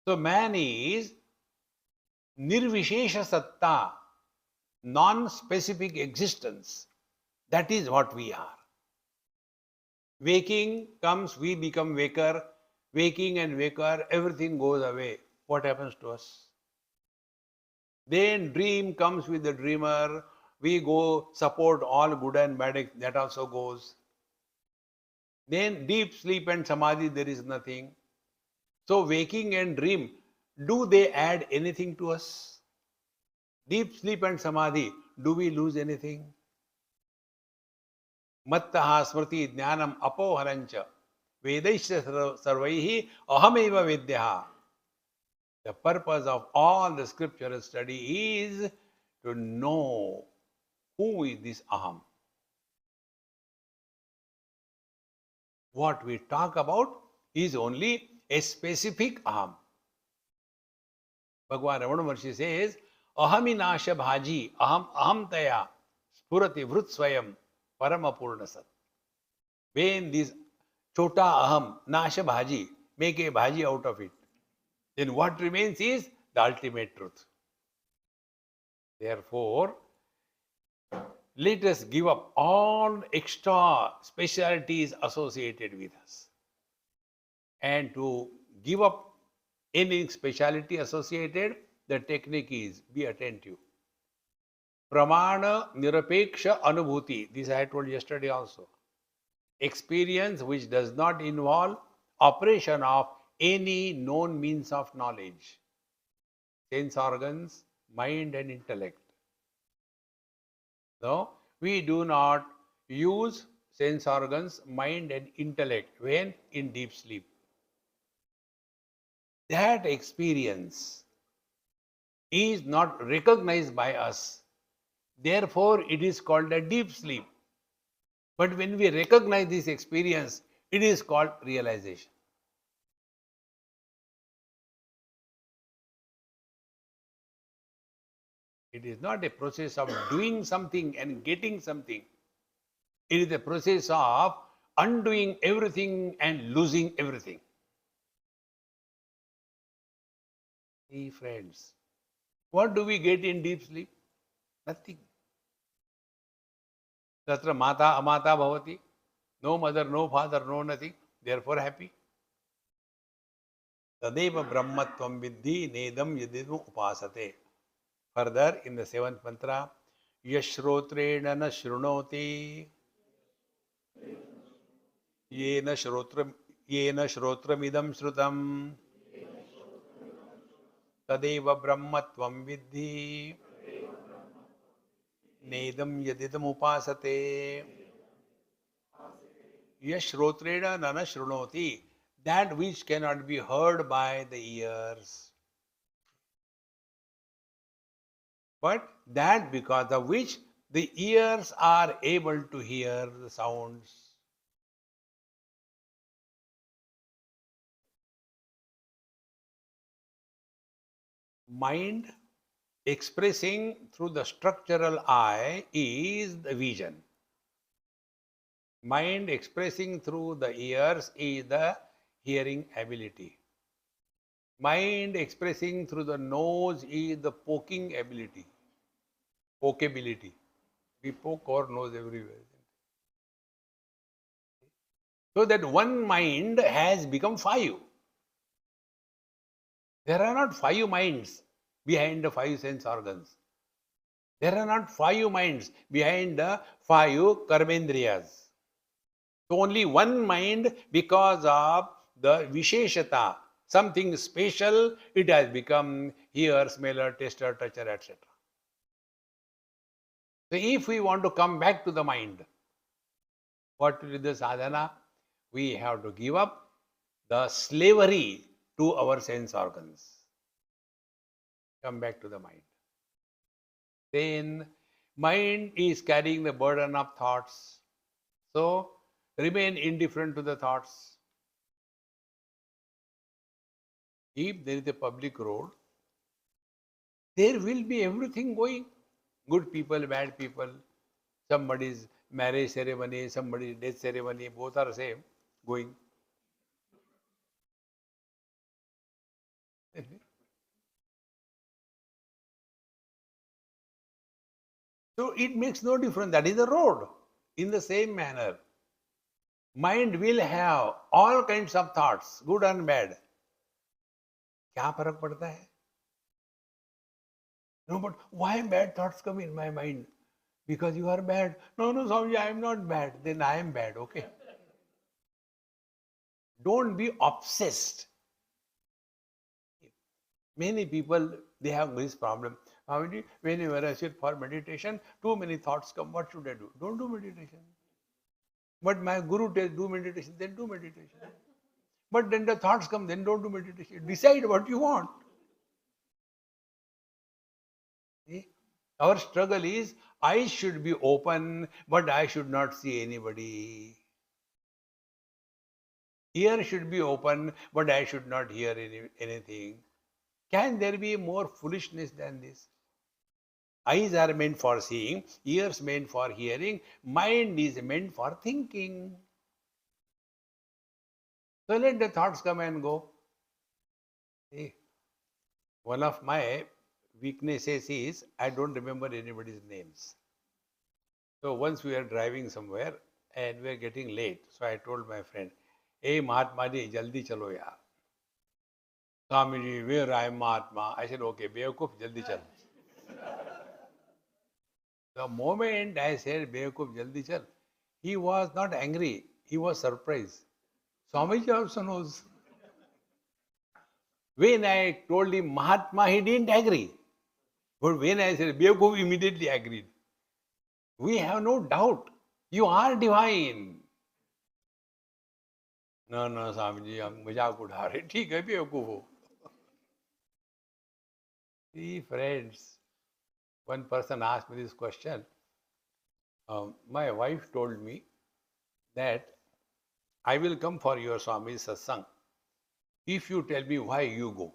So man is nirvishesha satta, non-specific existence. That is what we are. Waking comes, we become waker. Waking and waker, everything goes away. What happens to us? Then dream comes with the dreamer. We go support all good and bad, that also goes. Then deep sleep and samadhi, there is nothing. So waking and dream, do they add anything to us? deep sleep and samadhi, do we lose anything? Mattaha smriti jnanam apoharancha vedaisya sarvaihi ahameva vidyaha. The purpose of all the scriptural study is to know who is this aham. What we talk about is only a specific aham. Bhagavan Ramana Maharshi says, ahaminasha bhaji aham taya spurati vrut swayam paramapurna sat. When this chota aham, nasha bhaji, make a bhaji out of it, then what remains is the ultimate truth. Therefore, let us give up all extra specialities associated with us. And to give up any speciality associated, the technique is be attentive. Pramana nirapeksha anubhuti. This I told yesterday also. Experience which does not involve operation of any known means of knowledge. Sense organs, mind and intellect. No, we do not use sense organs, mind and intellect when in deep sleep. That experience is not recognized by us. Therefore, it is called a deep sleep. But when we recognize this experience, it is called realization. It is not a process of doing something and getting something. It is a process of undoing everything and losing everything. Hey friends, what do we get in deep sleep? Nothing. Tatra mata amata bhavati. No mother, no father, no nothing. Therefore happy. Tadeva brahmatvam vidhi nedam yadidu upasate. Further, in the seventh mantra, yashrotrena na shrunoti yena shrotramidam shrutam tadeva brahmatvam vidhi nedam yadidam upasate. Yashrotrena nana shrunoti. That which cannot be heard by the ears, but that because of which the ears are able to hear the sounds. Mind expressing through the structural eye is the vision. Mind expressing through the ears is the hearing ability. Mind expressing through the nose is the poking ability. Pokeability. We poke our nose everywhere. So that one mind has become five. There are not five minds behind the five sense organs. There are not five minds behind the five karmendriyas. So only one mind, because of the visheshata, something special, it has become hearer, smeller, taster, toucher, etc. So if we want to come back to the mind, what will be the sadhana? We have to give up the slavery to our sense organs. Come back to the mind. Then mind is carrying the burden of thoughts. So remain indifferent to the thoughts. If there is a public road, there will be everything going. Good people, bad people, somebody's marriage ceremony, somebody's death ceremony, both are same going. So it makes no difference. That is the road. In the same manner, mind will have all kinds of thoughts, good and bad. क्या फर्क पड़ता है? No, but why bad thoughts come in my mind? Because you are bad. No, Swamiji, I am not bad. Then I am bad, okay? Don't be obsessed. Many people, they have this problem. Swamiji, whenever I sit for meditation, too many thoughts come. What should I do? Don't do meditation. But my guru tells do meditation, then do meditation. But then the thoughts come, then don't do meditation. Decide what you want. See? Our struggle is eyes should be open, but I should not see anybody. Ear should be open, but I should not hear anything. Can there be more foolishness than this? Eyes are meant for seeing, ears meant for hearing, mind is meant for thinking. So let the thoughts come and go. See, one of my weaknesses is I don't remember anybody's names. So once we are driving somewhere and we are getting late, so I told my friend, "Hey Mahatma ji, jaldi chalo yaar." Swamiji, where I am Mahatma? I said, "Okay, Beokuf, jaldi chal." The moment I said, "Beokuf, jaldi chal," he was not angry. He was surprised. Swamiji also knows. When I told him Mahatma, he didn't agree. But when I said Beokuf, immediately agreed. We have no doubt. You are divine. No, no, Swamiji, हम मजाक उड़ा रहे. ठीक है बेवकूफ हो. See, friends, one person asked me this question. My wife told me that I will come for your Swami's satsang if you tell me why you go.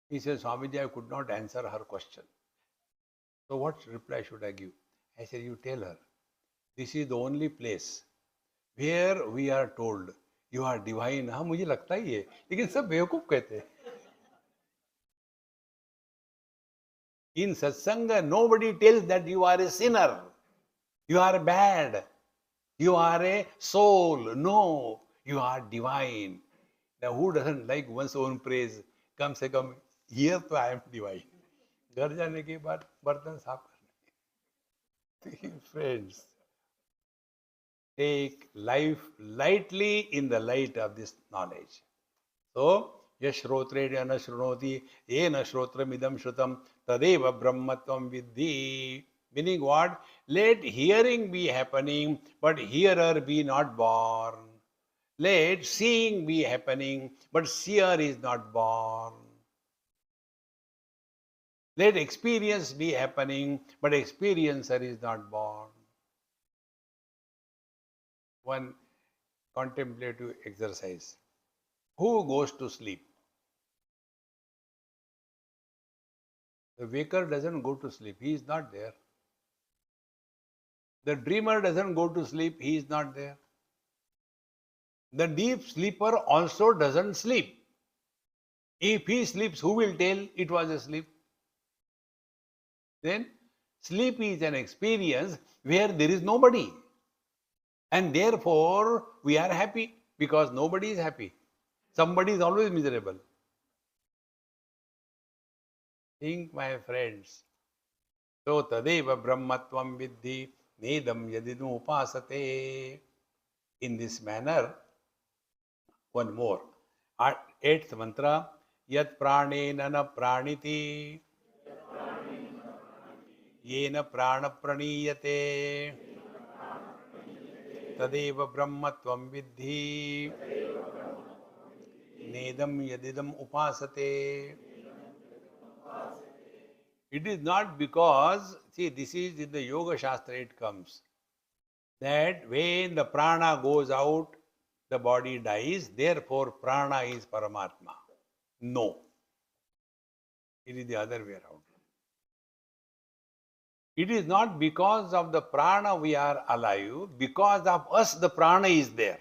He said, Swamiji, I could not answer her question. So what reply should I give? I said, you tell her, this is the only place where we are told you are divine. हाँ मुझे लगता ही है, लेकिन सब बेवकूफ कहते हैं. In satsanga, nobody tells that you are a sinner, you are bad, you are a soul. No, you are divine. Now, who doesn't like one's own praise? कम से कम here तो I am divine. घर जाने के बाद बर्तन साफ करने. Friends, take life lightly in the light of this knowledge. So, yashrotre na shrunoti yena shrotramidam shrutam tadeva brahmatvam vidhi. Meaning what? Let hearing be happening, but hearer be not born. Let seeing be happening, but seer is not born. Let experience be happening, but experiencer is not born. One contemplative exercise. Who goes to sleep? The waker doesn't go to sleep. He is not there. The dreamer doesn't go to sleep. He is not there. The deep sleeper also doesn't sleep. If he sleeps, who will tell it was a sleep? Then sleep is an experience where there is nobody. And therefore, we are happy because nobody is happy. Somebody is always miserable. Think, my friends. So tadeva brahmatvam vidhi nedam yadinu upasate. In this manner, one more. Eighth mantra. Yat pranena na praniti. Yena prana praniyate. Tadeva brahmatvam vidhi nedam yadidam upasate. It is not because, see, this is in the Yoga Shastra it comes, that when the prana goes out, the body dies, therefore prana is Paramatma. No. It is the other way around. It is not because of the prana we are alive, because of us the prana is there.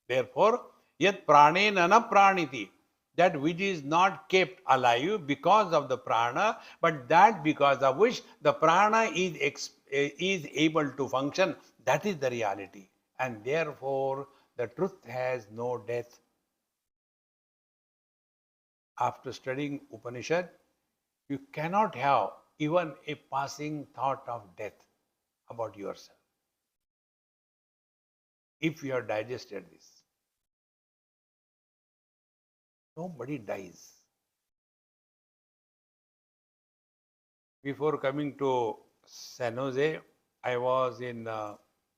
Therefore, yat pranena na praniti, that which is not kept alive because of the prana, but that because of which the prana is able to function, that is the reality. And therefore, the truth has no death. After studying Upanishad, you cannot have even a passing thought of death about yourself. If you have digested this, nobody dies. Before coming to San Jose, I was in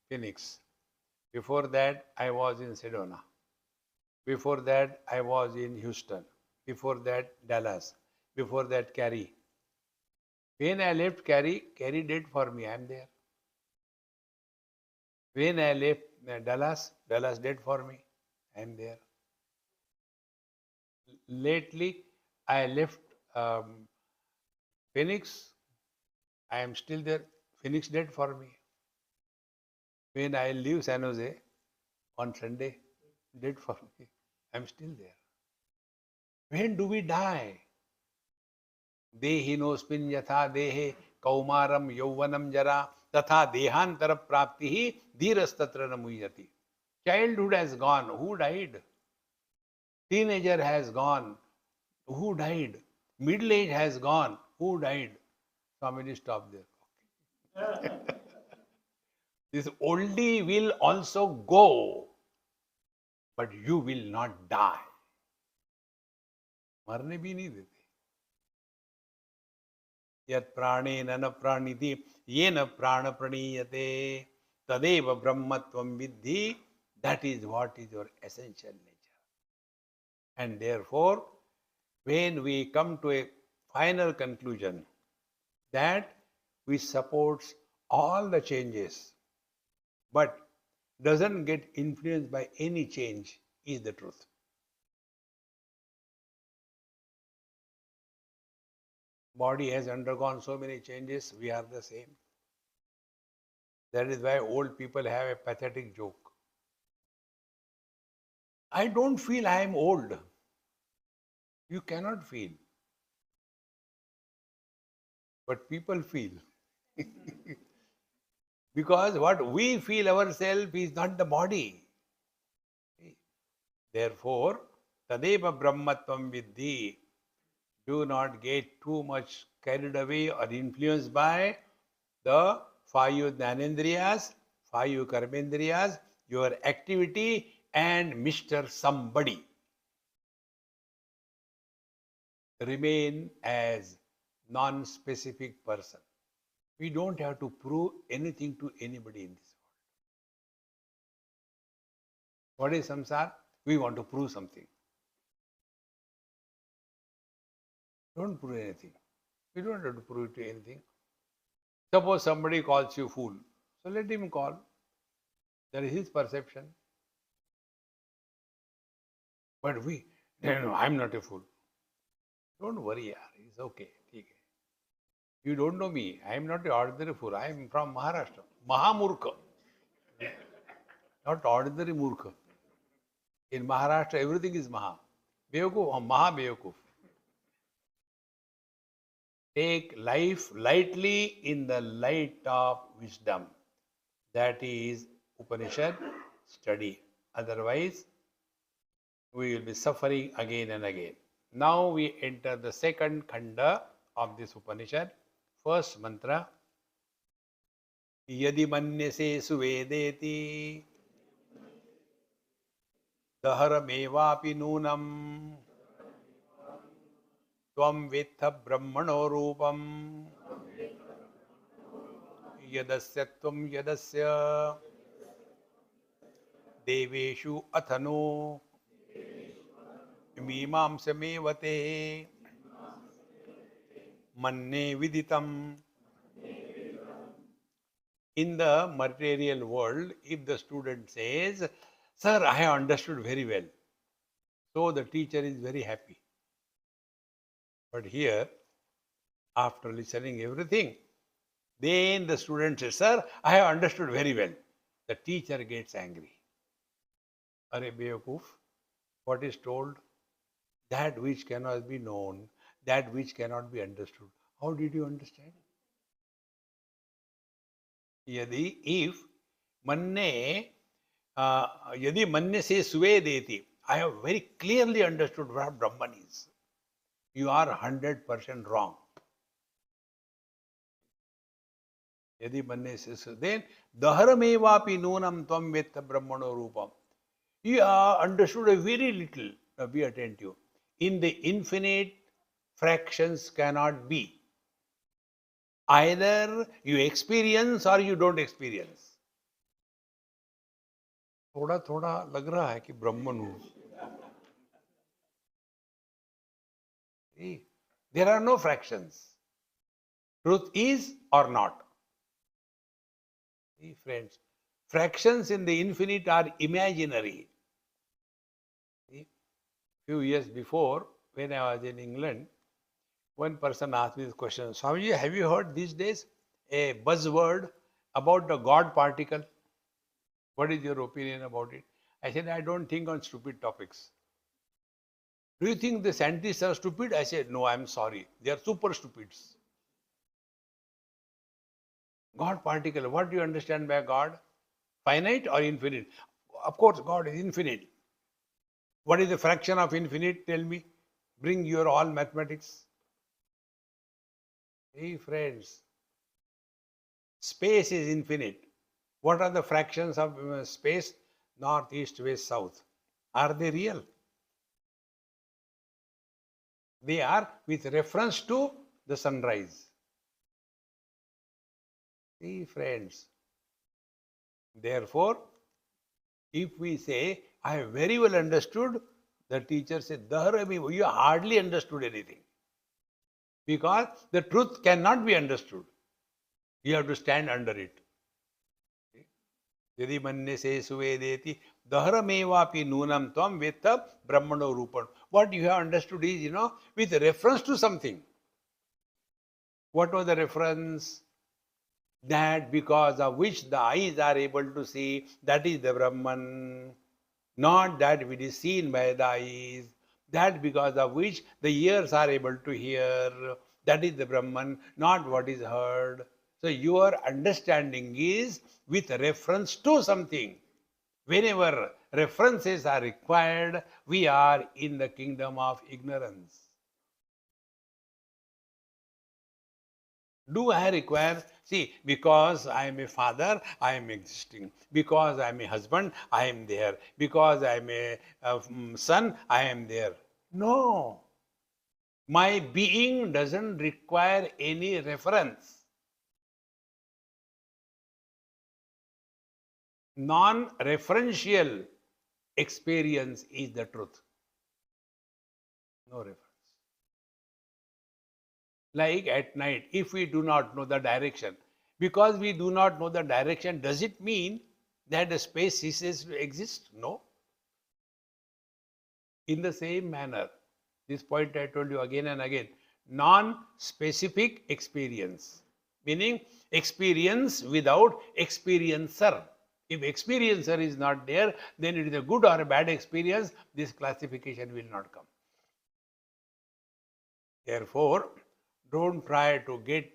Phoenix. Before that, I was in Sedona. Before that, I was in Houston. Before that, Dallas. Before that, Cary. When I left Cary, Cary did for me. I am there. When I left Dallas, Dallas did for me. I am there. Lately, I left Phoenix. I am still there. Phoenix did for me. When I leave San Jose on Sunday, did for me. I am still there. When do we die? देहिनोस्मिन् यथा देहे कौमारम यौवनम जरा तथा देहांतर प्राप्ति ही धीरस्तत्र न मुह्यति. Childhood has gone. Who died? Teenager has gone. Who died? Middle age has gone. Who died? Swamiji, stop there. This oldie will also go, but you will not die. मरने भी नहीं देते. यत् प्राणेन न प्राणिति येन प्राण प्रणीयते तदेव ब्रह्मत्वं विद्धि. That is what is your essential nature. And therefore, when we come to a final conclusion that we supports all the changes, but doesn't get influenced by any change, is the truth. Body has undergone so many changes, we are the same. That is why old people have a pathetic joke. I don't feel I am old. You cannot feel. But people feel. Because what we feel ourselves is not the body. Therefore, tadeva brahmatvam viddhi. Do not get too much carried away or influenced by the five jnanendriyas, five karmendriyas, your activity, and Mr. Somebody. Remain as non-specific person. We don't have to prove anything to anybody in this world. What is samsara? We want to prove something. Don't prove anything. We don't have to prove it to anything. Suppose somebody calls you fool. So let him call. That is his perception. But no, I'm not a fool. Don't worry, yaar. It's okay. You don't know me. I am not an ordinary fool. I am from Maharashtra. Mahamurkha. Not ordinary Murkha. In Maharashtra, everything is Maha. Bevakuf, Maha Bevakuf. Take life lightly in the light of wisdom. That is Upanishad study. Otherwise, we will be suffering again and again. Now we enter the second khanda of this Upanishad. First mantra. Yadi manyase suvedeti daharameva nunam tvam vetha brahmano rupam yadasya tvam yadasya deveshu athano mimamsamevate manne viditam. In the material world, if the student says, "Sir, I have understood very well," so the teacher is very happy. But here, after listening everything, then the student says, "Sir, I have understood very well." The teacher gets angry. Are Bevakuf, what is told? That which cannot be known, that which cannot be understood. How did you understand? Yadi, if manne, yadi manne se suvedeti, I have very clearly understood what Brahman is. You are 100% wrong. Yadi manne se su, then daharamevapi nunam tvam vetha brahmano rupam. You are understood a very little. Now be attentive. In the infinite, fractions cannot be. Either you experience or you don't experience. थोड़ा थोड़ा लग रहा है कि ब्रह्मन हूं. See, there are no fractions. Truth is or not. See, friends, fractions in the infinite are imaginary. See, few years before, when I was in England, one person asked me this question, Swamiji, have you heard these days a buzzword about the God particle? What is your opinion about it? I said, I don't think on stupid topics. Do you think the scientists are stupid? I said, no, I'm sorry. They are super stupids. God particle, what do you understand by God? Finite or infinite? Of course, God is infinite. What is the fraction of infinite? Tell me. Bring your all mathematics. Hey, friends, space is infinite. What are the fractions of space? North, east, west, south. Are they real? They are with reference to the sunrise. See, friends. Therefore, if we say, I have very well understood, the teacher said, Daharami, you hardly understood anything. Because the truth cannot be understood. You have to stand under it. Yadi manne se suvedeti daharameva nunam tvam vetta brahmano rupan. What you have understood is, with reference to something. What was the reference? That because of which the eyes are able to see, that is the Brahman. Not that which is seen by the eyes. That because of which the ears are able to hear, that is the Brahman, not what is heard. So your understanding is with reference to something. Whenever references are required, we are in the kingdom of ignorance. Do I require? See, because I am a father, I am existing. Because I am a husband, I am there. Because I am a son, I am there. No. My being doesn't require any reference. Non-referential experience is the truth. No reference. Like at night, if we do not know the direction, because we do not know the direction, does it mean that the space ceases to exist? No. In the same manner, this point I told you again and again, non-specific experience, meaning experience without experiencer. If experiencer is not there, then it is a good or a bad experience. This classification will not come. Therefore, don't try to get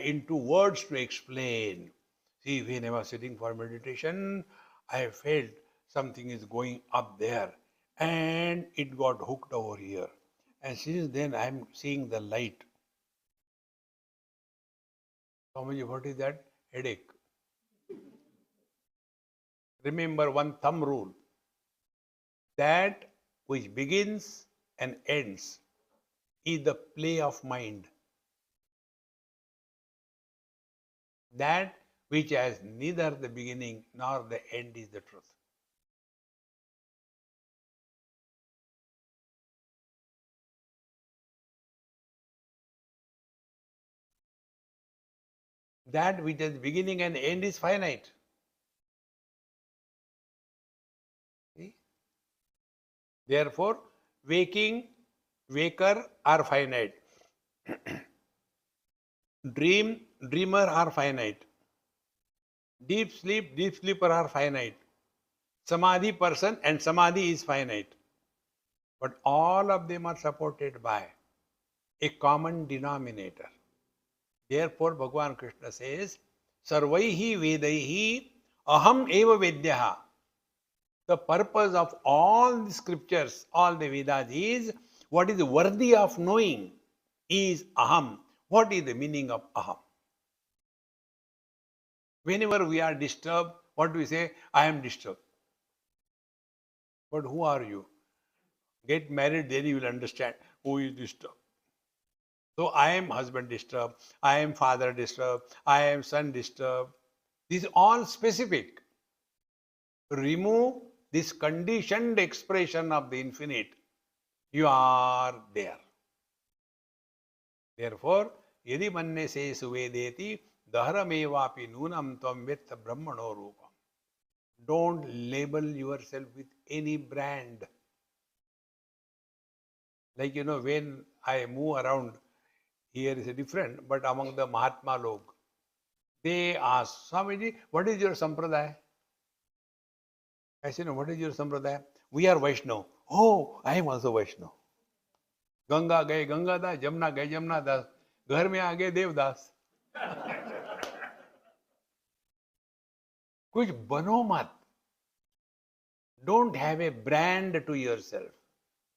into words to explain. See, when I was sitting for meditation, I felt something is going up there and it got hooked over here. And since then, I am seeing the light. Swamiji, what is that? Headache. Remember one thumb rule. That which begins and ends is the play of mind. That which has neither the beginning nor the end is the truth. That which has beginning and end is finite. See? Therefore, waker are finite. Dreamer are finite. Deep sleeper are finite. Samadhi person and samadhi is finite. But all of them are supported by a common denominator. Therefore, Bhagavan Krishna says, Sarvaihi Vedaihi Aham Eva Vedyaha. The purpose of all the scriptures, all the Vedas is what is worthy of knowing is Aham. What is the meaning of Aham? Whenever we are disturbed, what do we say? I am disturbed. But who are you? Get married, then you will understand who is disturbed. So I am husband disturbed, I am father disturbed, I am son disturbed. These are all specific. Remove this conditioned expression of the infinite. You are there. Therefore, yadi manne se suvedeti daharamevapi nunam tvam vitta brahmano rupam. Don't label yourself with any brand. Like, when I move around, here is a different, but among the Mahatma log, they ask, Swamiji, what is your sampradaya? I say, no, what is your sampradaya? We are Vaishnav. Oh, I am also Vaishnav. Ganga गए गंगादास, जमुना गए जमुना दास, घर में आ गए देवदास. कुछ बनो मत. Don't have a brand to yourself.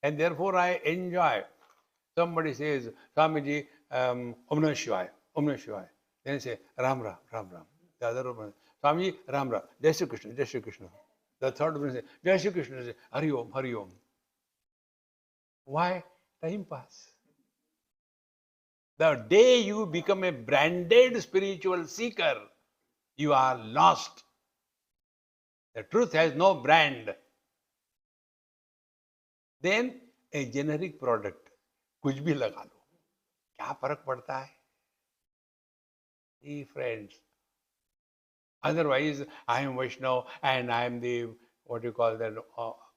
And therefore I enjoy. Somebody says, Swamiji, Om Namah Shivaya, Om Namah Shivaya. Then I say, Ram Ram, Ram Ram. The other one, Swamiji, Ram Ram, Jai Shri Krishna, Jai Shri Krishna. The third one says, Jai Shri Krishna, say, Hari Om, Hari Om. Why? Time pass. The day you become a branded spiritual seeker, you are lost. The truth has no brand. Then a generic product, कुछ भी लगा लो, क्या फर्क पड़ता है? See, friends. Otherwise, I am Vaishnav and I am the, what you call that,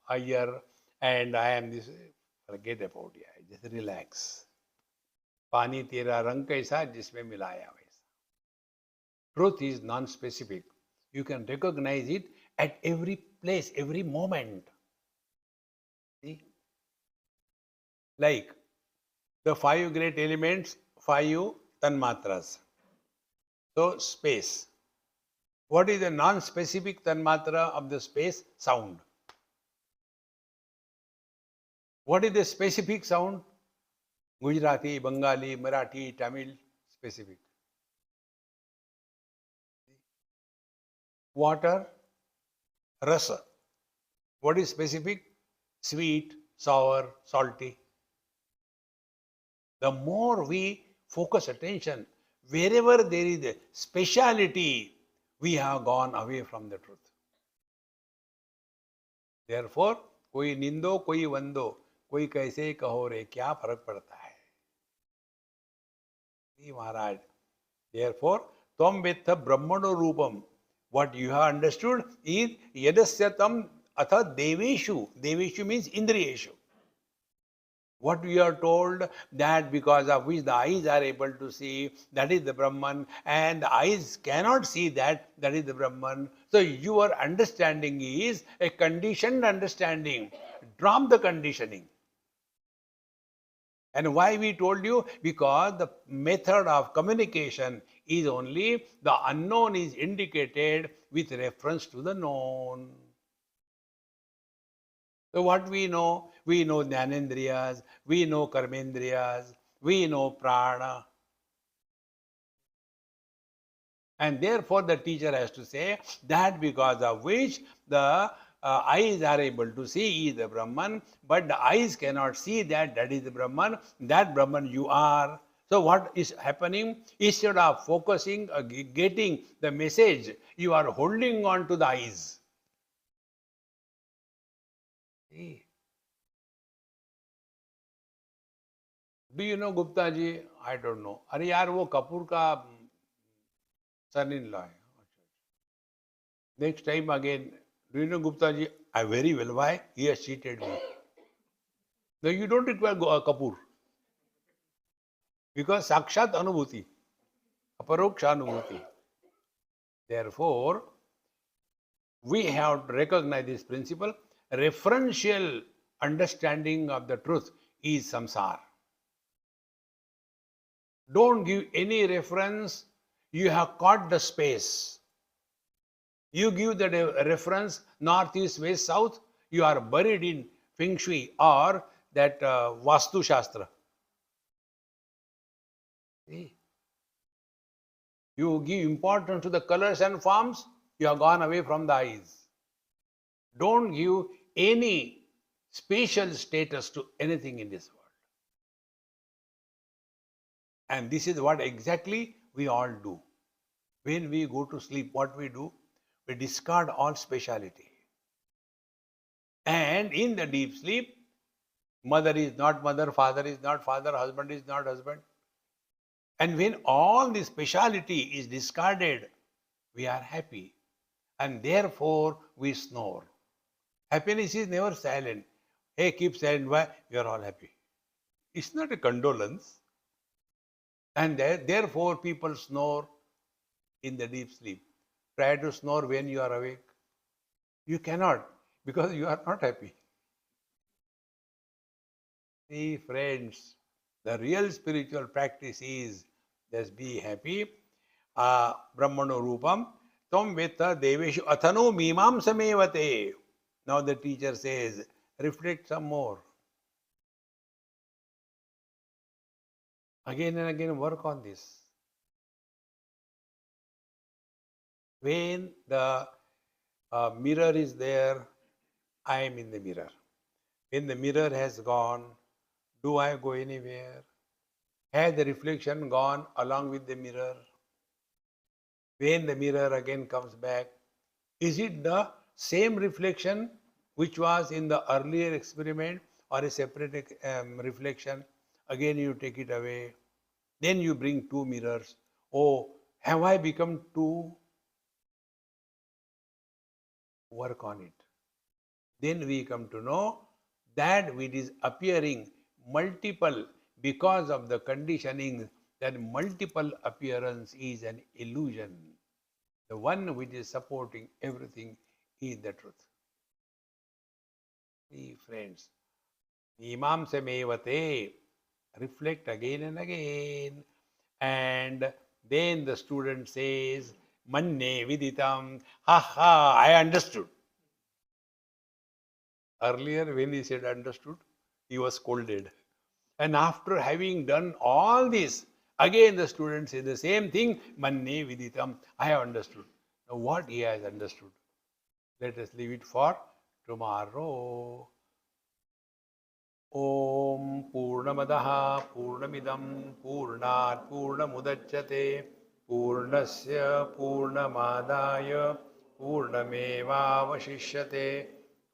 Iyer, and I am this. Forget about it. Just relax. पानी तेरा रंग कैसा जिसमें मिलाया वैसा. Truth is non-specific. You can recognize it at every place, every moment. See? Like the 5 great elements, 5 tanmatras. So, space. What is the non-specific tanmatra of the space? Sound. What is the specific sound? Gujarati, Bengali, Marathi, Tamil, specific. Water, rasa. What is specific? Sweet, sour, salty. The more we focus attention, wherever there is a speciality, we have gone away from the truth. Therefore, कोई निंदो कोई वंदो कोई कैसे कहो रे क्या फर्क पड़ता है. Maharaj. Therefore, tvam vittha brahmano rupam. What you have understood is yadasya tam atha deveshu. Deveshu means indriyeshu. What we are told that because of which the eyes are able to see, that is the Brahman, and the eyes cannot see that, that is the Brahman. So your understanding is a conditioned understanding. Drop the conditioning. And why we told you? Because the method of communication is only the unknown is indicated with reference to the known. So what we know? We know Jnanendriyas, we know Karmendriyas, we know Prana. And therefore the teacher has to say that because of which the eyes are able to see is the Brahman, but the eyes cannot see that, that is the Brahman, that Brahman you are. So what is happening? Instead of focusing, getting the message, you are holding on to the eyes. See? Do you know Gupta ji? I don't know. अरे यार वो कपूर का son-in-law है. Next time again, do you know Gupta ji? I very well. Why? He has cheated me. No, you don't require Kapoor. Because Sakshat Anubhuti, Aparoksha Anubhuti. Therefore, we have to recognize this principle. Referential understanding of the truth is samsara. Don't give any reference. You have caught the space. You give the reference north, east, west, south. You are buried in Feng Shui or that Vastu Shastra. See? You give importance to the colors and forms. You have gone away from the eyes. Don't give any special status to anything in this world. And this is what exactly we all do. When we go to sleep, what we do? We discard all speciality. And in the deep sleep, mother is not mother, father is not father, husband is not husband. And when all the speciality is discarded, we are happy. And therefore, we snore. Happiness is never silent. Hey, keep silent. Why? We are all happy. It's not a condolence. And therefore, people snore in the deep sleep. Try to snore when you are awake. You cannot because you are not happy. See, friends, the real spiritual practice is just be happy. Brahmano Rupam, Tom Veta Deveshu Athano Mimam Samevate. Now the teacher says, reflect some more. Again and again, work on this. When the mirror is there, I am in the mirror. When the mirror has gone, do I go anywhere? Has the reflection gone along with the mirror? When the mirror again comes back, is it the same reflection which was in the earlier experiment or a separate reflection? Again you take it away. Then you bring two mirrors. Oh, have I become two? Work on it. Then we come to know that which is appearing multiple because of the conditioning, that multiple appearance is an illusion. The one which is supporting everything is the truth. See, friends, Imam Samevate, reflect again and again. And then the student says, Manne Viditam, ha ha, I understood. Earlier, when he said understood, he was scolded. And after having done all this, again the student says the same thing, Manne Viditam, I have understood. Now, what he has understood? Let us leave it for tomorrow. Om Purnamadaha Purnamidam Purnat Purnamudachyate Purnasya Purnamadaya Purnamevavashishyate.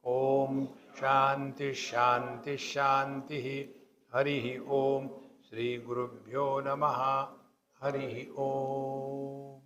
Om Shanti Shanti Shanti. Harihi Om. Shri Gurubhyo Namaha. Harihi Om.